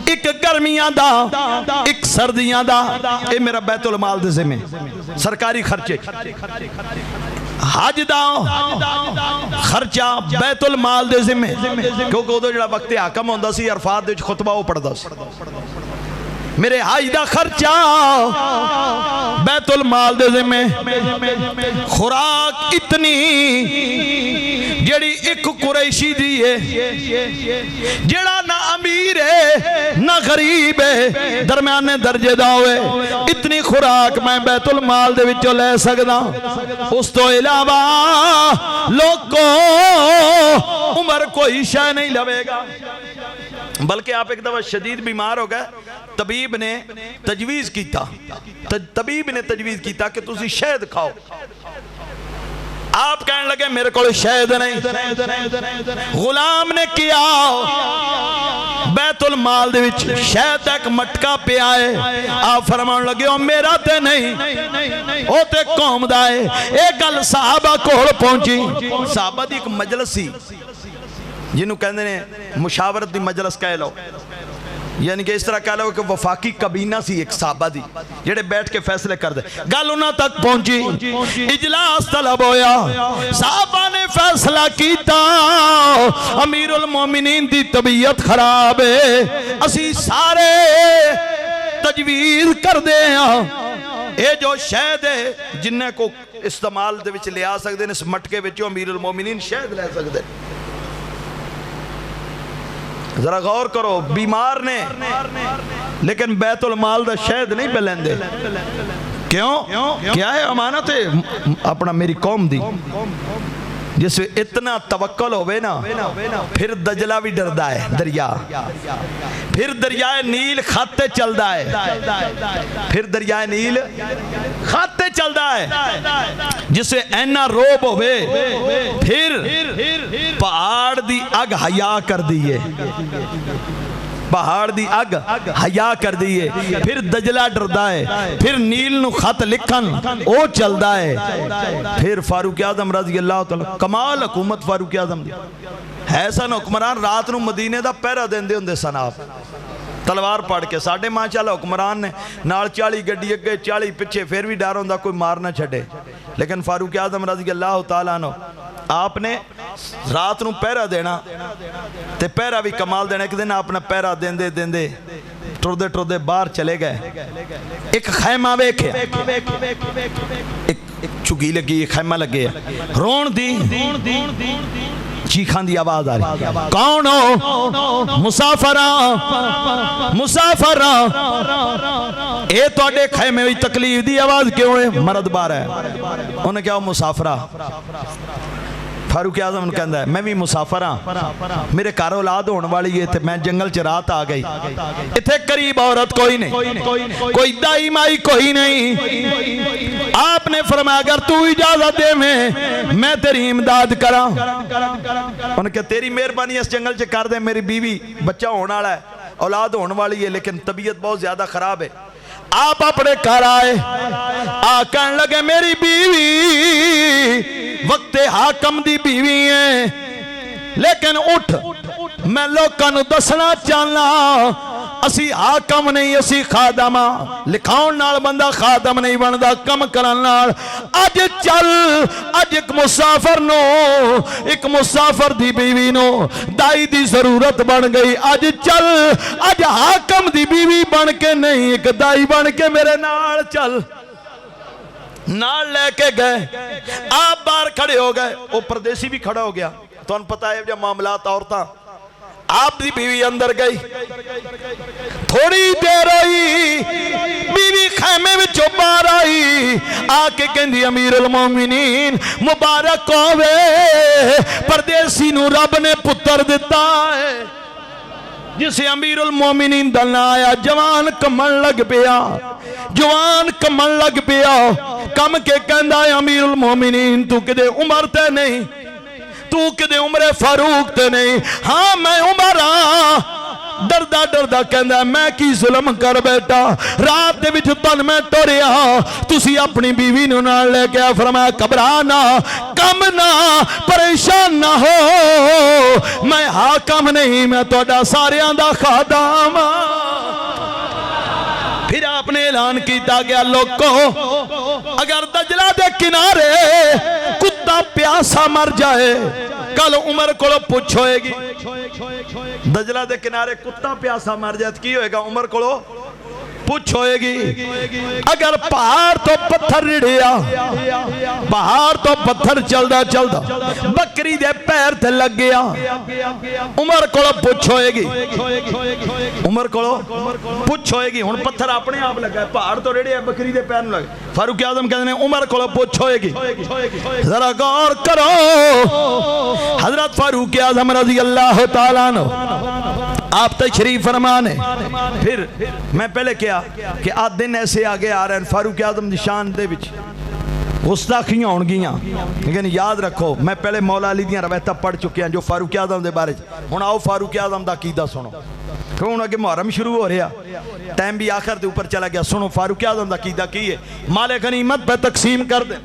ایک گرمیاں دا ایک سردیاں دا اے میرا بیت المال دے ذمہ سرکاری خرچے حج دا خرچہ بیت المال دے ذمہ کیونکہ وہ جڑا وقت حاکم ہوندہ سی عرفات دے خطبہ وہ پڑھدا سی میرے حج دا خرچہ بیت المال دے ذمہ خوراک اتنی جڑی ایک قریشی دی ہے جڑا نہ امیر ہے نہ غریب ہے درمیانے درجے دا ہوئے اتنی خوراک میں بیت المال دے وچوں لے سکدا اس تو علاوہ لوگ کو عمر کوئی شے نہیں لوے گا بلکہ آپ ایک دفعہ شدید بیمار ہو گئے طبیب نے تجویز کیتا کہ تسی شہد کھاؤ آپ کہنے لگے میرے کو شہد نہیں غلام نے کیا بیت المال دے وچ شہد ایک مٹکا پہ آئے آپ فرمان لگے او میرا تے نہیں او تے قوم دا ہے ایک گل صحابہ کول پہنچی صحابہ دی ایک مجلس سی جنہوں کہنے نے مشاورت دی مجلس کہہ لو یعنی کہ اس طرح کہہ لو کہ وفاقی کابینہ سی ایک صحابہ دی جڑے بیٹھ کے فیصلے کر دے گل انہاں تک پہنچی اجلاس طلب ہویا صحابہ نے فیصلہ کیتا امیر المومنین دی طبیعت خراب ہے اسی سارے تجویز کر دے اے جو شہد ہے جنہیں کو استعمال دے وچ لیا سکتے ہیں اس مٹکے وچوں امیر المومنین شہد لے سکتے ہیں ذرا غور کرو بیمار نے لیکن بیت المال دا شہد نہیں پہ لیندے کیوں کیا ہے امانت ہے اپنا میری قوم دی جس میں اتنا توکل ہوئے نا پھر دجلہ بھی ڈردا ہے دریا، پھر دریائے نیل خاتے چلدا ہے، پھر دریائے نیل خاتے چلدا ہے، جس میں اینا روب ہوئے پھر پہاڑ دی اگ حیا کر دیئے، پہاڑ دی اگ حیا کر دیئے، پھر دجلہ ڈردا ہے، پھر نیل نو خط لکھن او چلدا ہے، پھر فاروق اعظم رضی اللہ تعالیٰ کمال حکومت فاروق اعظم دی ہے سن حکمران رات نو مدینے دا پہرا دیندے ہوندے سن آپ تلوار پڑھ کے ساڑھے ماشاءاللہ حکمران نے نال 40 گڈی اگے 40 پچھے پھر بھی ڈر ہوندا کوئی مار نہ چھڑے، لیکن فاروق اعظم رضی اللہ تعالیٰ عنہ آپ نے رات نو پہرا دینا تے پہرا بھی کمال دینا، ایک دن آپ نے پہرا دیندے دیندے ٹردے ٹردے باہر چلے گئے، ایک خیمہ ویکھے، ایک چگی لگی خیمہ لگے رون دی چیخان دی آواز آ رہی، کون ہو؟ مسافران مسافران، اے تو اڈے خیمے ہوئی تکلیف دی آواز کیوں ہے؟ مرد بار ہے، انہیں کیا ہو مسافرہ؟ فاروق اعظم نے کہندہ ہے میں بھی مسافر ہاں، میرے گھر اولاد ہونے والی ہے تے میں جنگل چ رات آ گئی، اتھے قریب عورت کوئی نہیں، کوئی دائی مائی کوئی نہیں، آپ نے فرمایا اگر تو اجازت دے میں تیری امداد کراں، انہوں نے کہا تیری مہربانی اس جنگل چ کر دے، میری بیوی بچہ ہونے والا ہے، اولاد ہونے والی ہے لیکن طبیعت بہت زیادہ خراب ہے، آپ اپنے گھر آئے کہنے لگے میری بیوی وقت حاکم دی بیوی ہیں لیکن اٹھ میں لوکاں نو دسنا چاہنا اسی حاکم نہیں اسی خادم لکھاؤن نال بندہ خادم نہیں بندا کم کرن نال اج چل اج ایک مسافر نو ایک مسافر دی بیوی نو دائی دی ضرورت بن گئی اج چل اج حاکم دی بیوی بن کے نہیں ایک دائی بن کے میرے نال چل نال لے کے گئے آپ باہر کھڑے ہو گئے وہ پردیسی بھی کھڑا ہو گیا تو ان پتہ ہے جب معاملات عورتاں آپ دی بیوی اندر گئی تھوڑی دیر ہوئی بیوی خیمے میں باہر آئی آکے کہندی امیر المومنین مبارک ہوئے پردیسی نو رب نے پتر دیتا ہے جسے امیر المومنین دلنا آیا جوان کمن لگ پیا جوان کمن لگ پیا کم کے کہندہ ہے امیر المومنین تو کدے عمر تے نہیں تو کدے عمر فاروق تے نہیں ہاں میں عمر ہاں ڈردہ ڈردہ کہندہ ہے میں کی ظلم کر بیٹا رات دے وچ تن میں ٹوریا تسی اپنی بیوی نو نال لے کے فرمایا گھبرانا کم نہ پریشان نہ ہو میں حاکم نہیں میں تہاڈا ساریاں دا خادم پھر آپ نے اعلان کیتا گیا لوگوں اگر دجلہ دے کنارے کتا پیاسا مر جائے کل عمر کو پوچھ ہوئے گی دجلہ دے کنارے کتا پیاسا مر جائے کی ہوئے گا عمر کو پوچھ ہوئے گی اگر پہاڑ تو پتھر رڑیا پہاڑ تو پتھر چلدا چلدا بکری دے پیر تے لگ گیا عمر کو پوچھ ہوئے گی عمر کو پوچھ ہوئے گی ہن پتھر اپنے آپ لگا ہے پہاڑ تو رڑیا بکری دے پیر لگا فاروق اعظم کہتے ہیں عمر کو پوچھ ہوئے گی ذرا غور کرو حضرت فاروق اعظم رضی اللہ تعالیٰ عنہ آپ تشریف فرمانے پھر میں پہلے کیا کہ آج دن ایسے آگے آ رہے ہیں فاروق اعظم دی شان دے وچ گستاخیاں ہون گیاں لیکن یاد رکھو میں پہلے مولا علی دیاں روایتاں پڑھ چکے ہیں جو فاروق اعظم دے بارے ہن آؤ فاروق اعظم دا عقیدہ سنو پھر ہن اگے محرم شروع ہو رہا ٹائم بھی آخر دے اوپر چلا گیا سنو فاروق اعظم دا عقیدہ کی ہے مال غنیمت پہ تقسیم کر دیں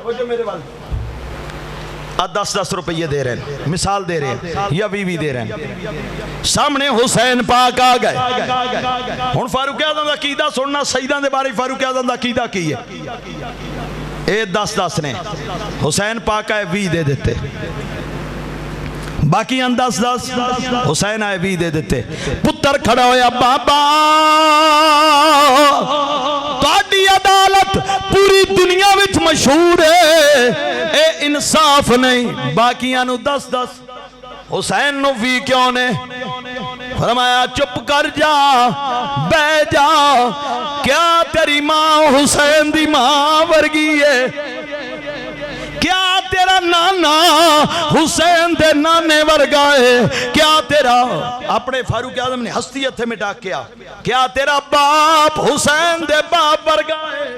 وہ جو میرے والد 10-10 روپیے دے رہے ہیں مثال دے رہے ہیں یا بیوی دے رہے ہیں سامنے حسین پاک آ گئے ہن فاروق اعظم دا عقیدہ سننا سیدہ دے بارے فاروق اعظم دا عقیدہ کی ہے اے 10-10 نے حسین پاک آئے 20 دے دیتے باقی 10-10 حسین آئے 20 دے دیتے پتر کھڑا ہویا بابا تہاڈی عدالت پوری دنیا وچ مشہور ہے اے انصاف نہیں باقیاں نو 10-10 حسین نو 20 کیوں نے فرمایا چپ کر جا بے جا کیا تیری ماں حسین دی ماں ورگی ہے کیا تیرا نانا حسین دے نانے ورگائے کیا تیرا اپنے فاروق اعظم نے ہستی ہتھے مٹا کیا تیرا باپ حسین دے باپ ورگائے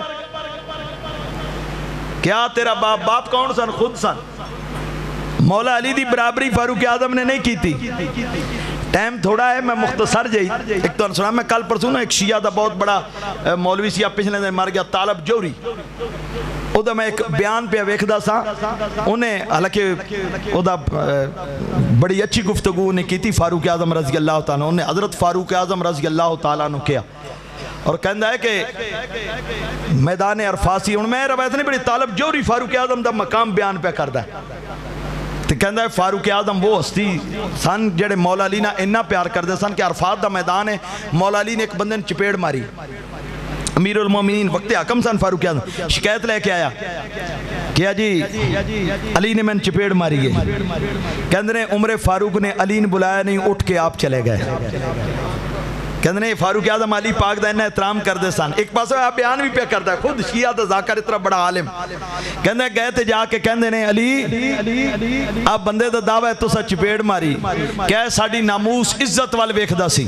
کیا تیرا باپ کون سن خود سن مولا علی دی برابری فاروق اعظم نے نہیں کی تھی ٹائم تھوڑا ہے میں مختصر جائی ایک تو سنا میں کل پرسوں نا ایک شیعہ دا بہت بڑا مولوی سیاہ پچھلے دن مر گیا طالب جوری او دا میں ایک بیان پہ ویکھدا سا انہیں حالانکہ او دا بڑی اچھی گفتگو انہیں کی تھی فاروق اعظم رضی اللہ تعالیٰ انہیں حضرت فاروق اعظم رضی اللہ تعالیٰ نے کیا اور کہندہ ہے کہ میدان عرفاسی ان میں روایت نہیں بڑی طالب جوری فاروق اعظم دا مقام بیان پہ کردہ ہے تو کہندہ ہے فاروق اعظم وہ ہستی سن جڑے مولا علی نا انہا پیار کردے سن کہ عرفات دا میدان ہے مولا علی نے ایک بندے نے چپیڑ ماری امیر المومنین وقت حکم سن فاروق اعظم شکایت لے کے آیا کیا جی علی نے میں نے چپیڑ ماری ہے کہندے نے عمر فاروق نے علی نے بلایا نہیں اٹھ کے آپ چلے گئے کہندے نے فاروق اعظم علی پاک دا انہا احترام کردے سن ایک پاسو آپ بیان بھی پہ کردہ ہے خود شیعہ دا ذاکر اتنا بڑا عالم کہندے گئے تھے جا کے کہندے نے علی آپ بندے دا دعویٰ ہے تو سا چپیڑ ماری کیا ہے ساڑی ناموس عزت وال ویکھ دا سی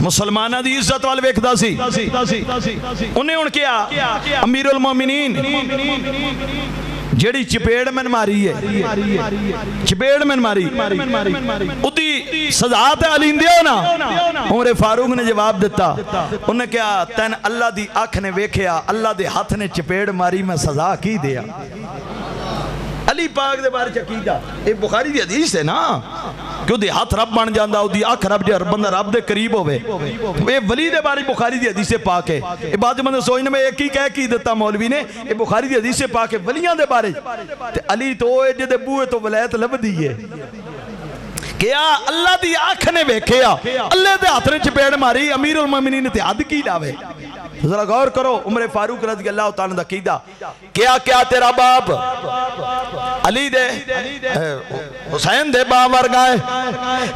مسلمانہ دی عزت وال ویکھ دا سی انہیں ان کیا امیر المومنین جیڑی چپیڑ میں ماری ہے چپیڑ میں ماری ادھی سزا تے علی دیو نا عمر فاروق نے جواب دیتا انہیں کیا تین اللہ دی آنکھ نے ویکھیا اللہ دے ہاتھ نے چپیڑ ماری میں سزا کی دیا علی پاک دے بارے چکیدہ یہ بخاری دی حدیث ہے نا کہ دی ہاتھ رب بن جاندہ دی آنکھ رب جے بندہ رب دے قریب ہوئے یہ ولی دے بارے بخاری دی حدیث پاک ہے یہ بات بندے سوئنے میں ایک ہی کہہ کی دیتا مولوی نے یہ بخاری دی حدیث پاک ہے ولیاں دے بارے علی تو ہوئے جے دے بوئے تو ولایت لب دی ہے کیا اللہ دی آنکھ نے بیکھیا اللہ دے ہاتھ نے چپیڑ ماری امیر المومنین نے تیاد کی لاوے ذرا غور کرو عمر فاروق رضی اللہ تعالیٰ دا قیدہ کیا تیرا باپ علی دے حسین دے باپ ورگائے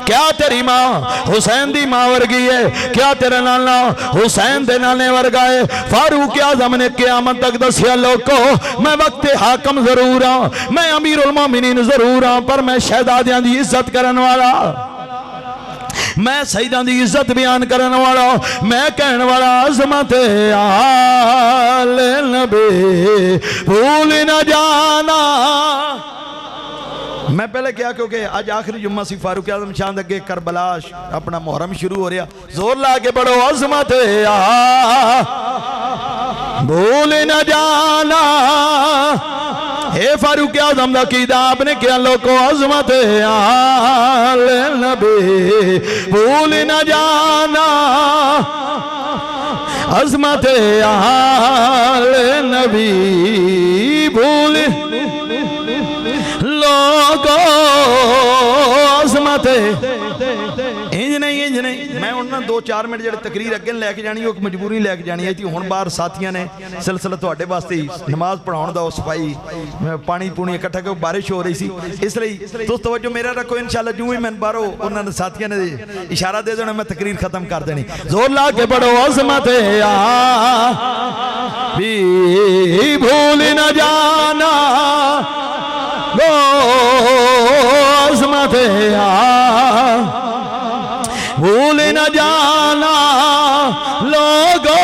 کیا تیری ماں حسین دی ماں ورگی ہے کیا تیرے نانا حسین دے نانے ورگائے فاروق اعظم نے قیامت تک دسیا لوگو میں وقت حاکم ضرور ہاں میں امیر المومنین ضرور ہاں پر میں شہدادیاں دی عزت کرن والا میں سیدان دی عزت بیان کرن والا میں کہن والا عظمت آل نبی بھول نہ جانا میں پہلے کیا کیونکہ آج آخری جمعہ سی فاروق اعظم شاند اگے کربلا اپنا محرم شروع ہو رہا زور لا کے بڑھو عظمت بھول نہ جانا اے فاروق اعظم دا قیدہ آپ نے کیا لوگو عظمت آل نبی بھول نہ جانا عظمت آل نبی بھول لوگو عظمت انج نہیں میں انہاں 2-4 منٹ جڑے تقریر اگے لے کے جانی ایک مجبوری لے کے جانی ہے تھی ہن باہر ساتھیاں نے سلسلہ تواڈے واسطے نماز پڑھاؤن دا صفائی پانی پونی اکٹھا کہ بارش ہو رہی سی اس لیے تو توجہ میرا رکھو انشاءاللہ جو ہی میں باہروں انہاں نے ساتھیاں نے اشارہ دے دینا میں تقریر ختم کر دینی زور لا کے بڑھو عظمت بھی بھول نہ جانا عظمت بھول نہ جانا لوگوں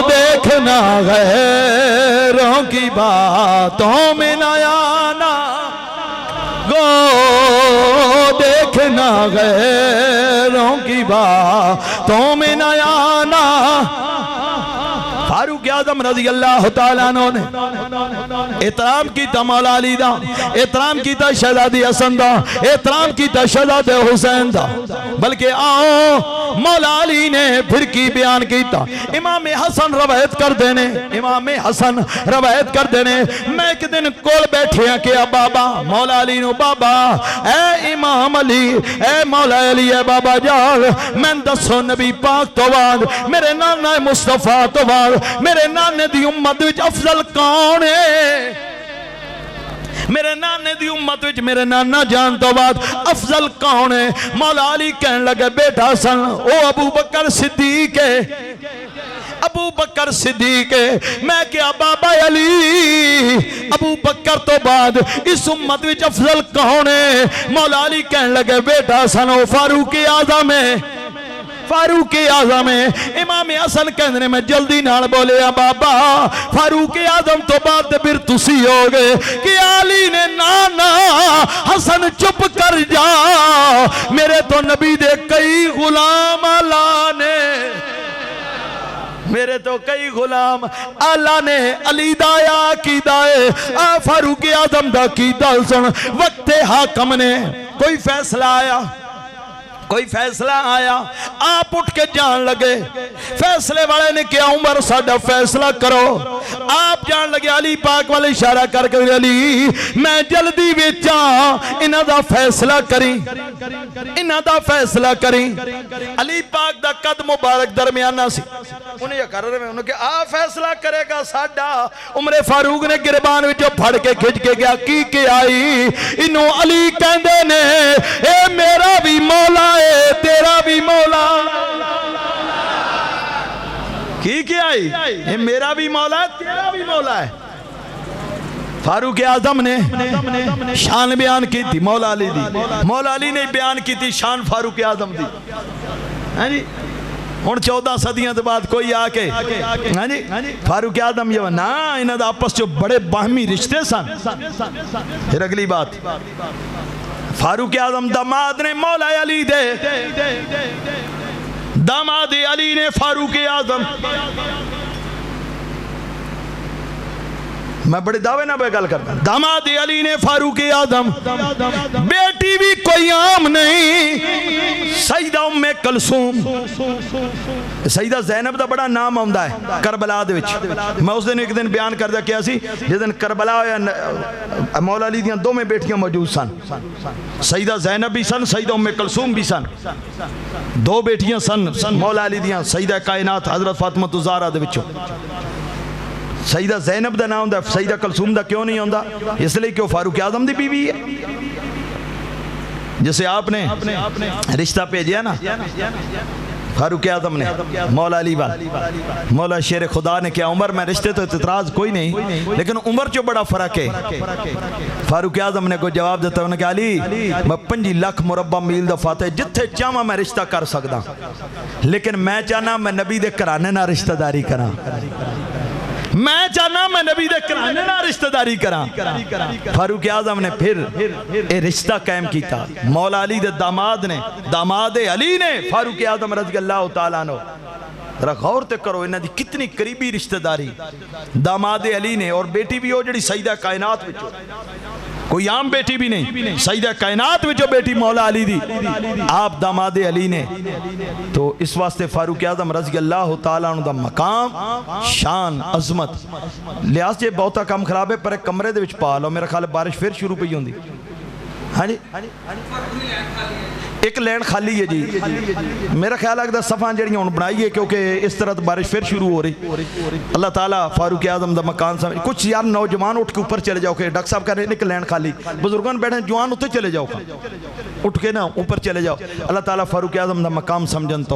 دیکھنا غیروں کی باتوں میں نہ آنا گو دیکھنا غیروں کی باتوں میں نہ آنا فاروق اعظم رضی اللہ تعالیٰ نے احترام کیتا مولا علی دا احترام کیتا شہزادی حسن دا احترام کیتا شہزادی حسین دا بلکہ آؤ مولا علی نے پھر کی بیان کیتا امام حسن روایت کر دینے امام حسن روایت کر دینے میں ایک دن کول بیٹھے ہیں کہ بابا مولا علی نو بابا اے امام علی اے مولا علی اے بابا جال میں دسو نبی پاک تو بعد میرے نانا مصطفیٰ تو بعد میرے نانے دی امت وچ افضل کون ہے میرے نانے دی امت وچ میرے نانا جان تو بعد افضل کون ہے مولا علی کہنے لگے بیٹا سن او ابو بکر صدیق ہے ابو بکر صدیق ہے. میں کیا بابا علی ابو بکر تو بعد اس امت وچ افضل کون ہے؟ مولا علی کہنے لگے بیٹا سنو فاروق اعظم ہے. فاروق اعظم ہے. امام حسن کہنے میں جلدی نال بولے بابا فاروق اعظم تو بعد پھر تسی ہو گئے کہ علی نے نانا حسن چپ کر جا میرے تو نبی دے کئی غلام اللہ نے میرے تو کئی غلام اللہ نے علی دایا کی دائے فاروق اعظم دا کی دل سن. وقت حاکم نے کوئی فیصلہ آیا آپ اٹھ کے جان لگے. فیصلے والے نے کیا عمر ساڈا فیصلہ کرو. آپ جان لگے علی پاک والے اشارہ کر کے علی میں جلدی وچا انہاں دا فیصلہ کریں. علی پاک دا قد مبارک درمیانہ سی. انہیں یہ کر رہے ہیں انہوں کہ فیصلہ کرے گا ساڈا. عمر فاروق نے گربان وچوں پھڑ کے کھچ کے گیا کی آئی انہوں علی کہندے نے اے میرا بھی مولا تیرا بھی مولا. کی آئی یہ میرا بھی مولا ہے تیرا بھی مولا ہے. فاروق اعظم نے شان بیان کی تھی مولا علی دی. مولا علی نے بیان کی تھی شان فاروق اعظم دی. ہاں جی ہن 14 صدیاں بعد کوئی آ کے ہاں جی فاروق اعظم یہ نا انہاں دا آپس جو بڑے باہمی رشتے سن. پھر اگلی بات فاروق اعظم داماد نے مولا علی دے داماد علی نے فاروق اعظم. میں بڑے دعوے نہ بے گل کرتا. داماد علی نے فاروق اعظم بیٹی بھی کوئی عام نہیں سیدہ ام کلثوم. سیدہ زینب دا بڑا نام آندا ہے کربلا دے وچ. میں اس دن ایک دن بیان کر دیا کیا سی جس دن کربلا ہویا مولا علی دیاں دو میں بیٹیاں موجود سن. سیدہ زینب بھی سن سیدہ ام کلثوم بھی سن. دو بیٹیاں سن مولا علی دیاں سیدہ کائنات حضرت فاطمہ الزہرا دے وچوں. سیدہ زینب دا نام دا سیدہ کلثوم دا کیوں نہیں ہوندا؟ اس لئے کہ وہ فاروق اعظم دی بیوی ہے. جسے آپ نے رشتہ بھیجیا نا فاروق اعظم نے مولا علی مولا شیر خدا نے کیا عمر میں رشتے تو اعتراض کوئی نہیں لیکن عمر جو بڑا فرق ہے. فاروق اعظم نے کوئی جواب دیتا انہوں نے کہا علی میں 5 لاکھ مربع میل دا فاتح جتھے چاہاں میں رشتہ کر سکتا لیکن میں چاہنا میں نبی دے کرانے نہ رشتہ داری کراں. میں چاہنا میں نبی دے کرانے نہ رشتہ داری کراں. فاروق اعظم نے پھر اے رشتہ قائم کیتا. مولا علی دے داماد علی نے فاروق اعظم رضی اللہ تعالیٰ عنہ. ذرا غور تے کرو انہاں دی کتنی قریبی رشتہ داری. داماد علی نے اور بیٹی بھی ہو جڑی سیدہ کائنات وچ کوئی عام بیٹی بھی نہیں سیدہ کائنات وچ بیٹی مولا علی دی آپ داماد علی نے. تو اس واسطے فاروق اعظم رضی اللہ تعالیٰ عنہ دا مقام شان عظمت لحاظ جے بہتا کام خراب ہے پر ایک کمرے دے وچ پا لو میرا خیال بارش پھر شروع پہ ہوندی. ہاں جی ایک لین خالی ہے جی میرا خیال ہے کہ صفحہ جڑیاں ہن بنائی ہے کیونکہ اس طرح بارش پھر شروع ہو رہی. اللہ تعالیٰ فاروق اعظم دا مکان سمجھ. کچھ یار نوجوان اٹھ کے اوپر چلے جاؤ کہ ڈاکٹر صاحب کہہ رہے ہیں ایک لین خالی بزرگان بیٹھے ہیں جوان اتنے چلے جاؤ اٹھ کے نا اوپر چلے جاؤ. اللہ تعالیٰ فاروق اعظم دا مقام سمجھن تو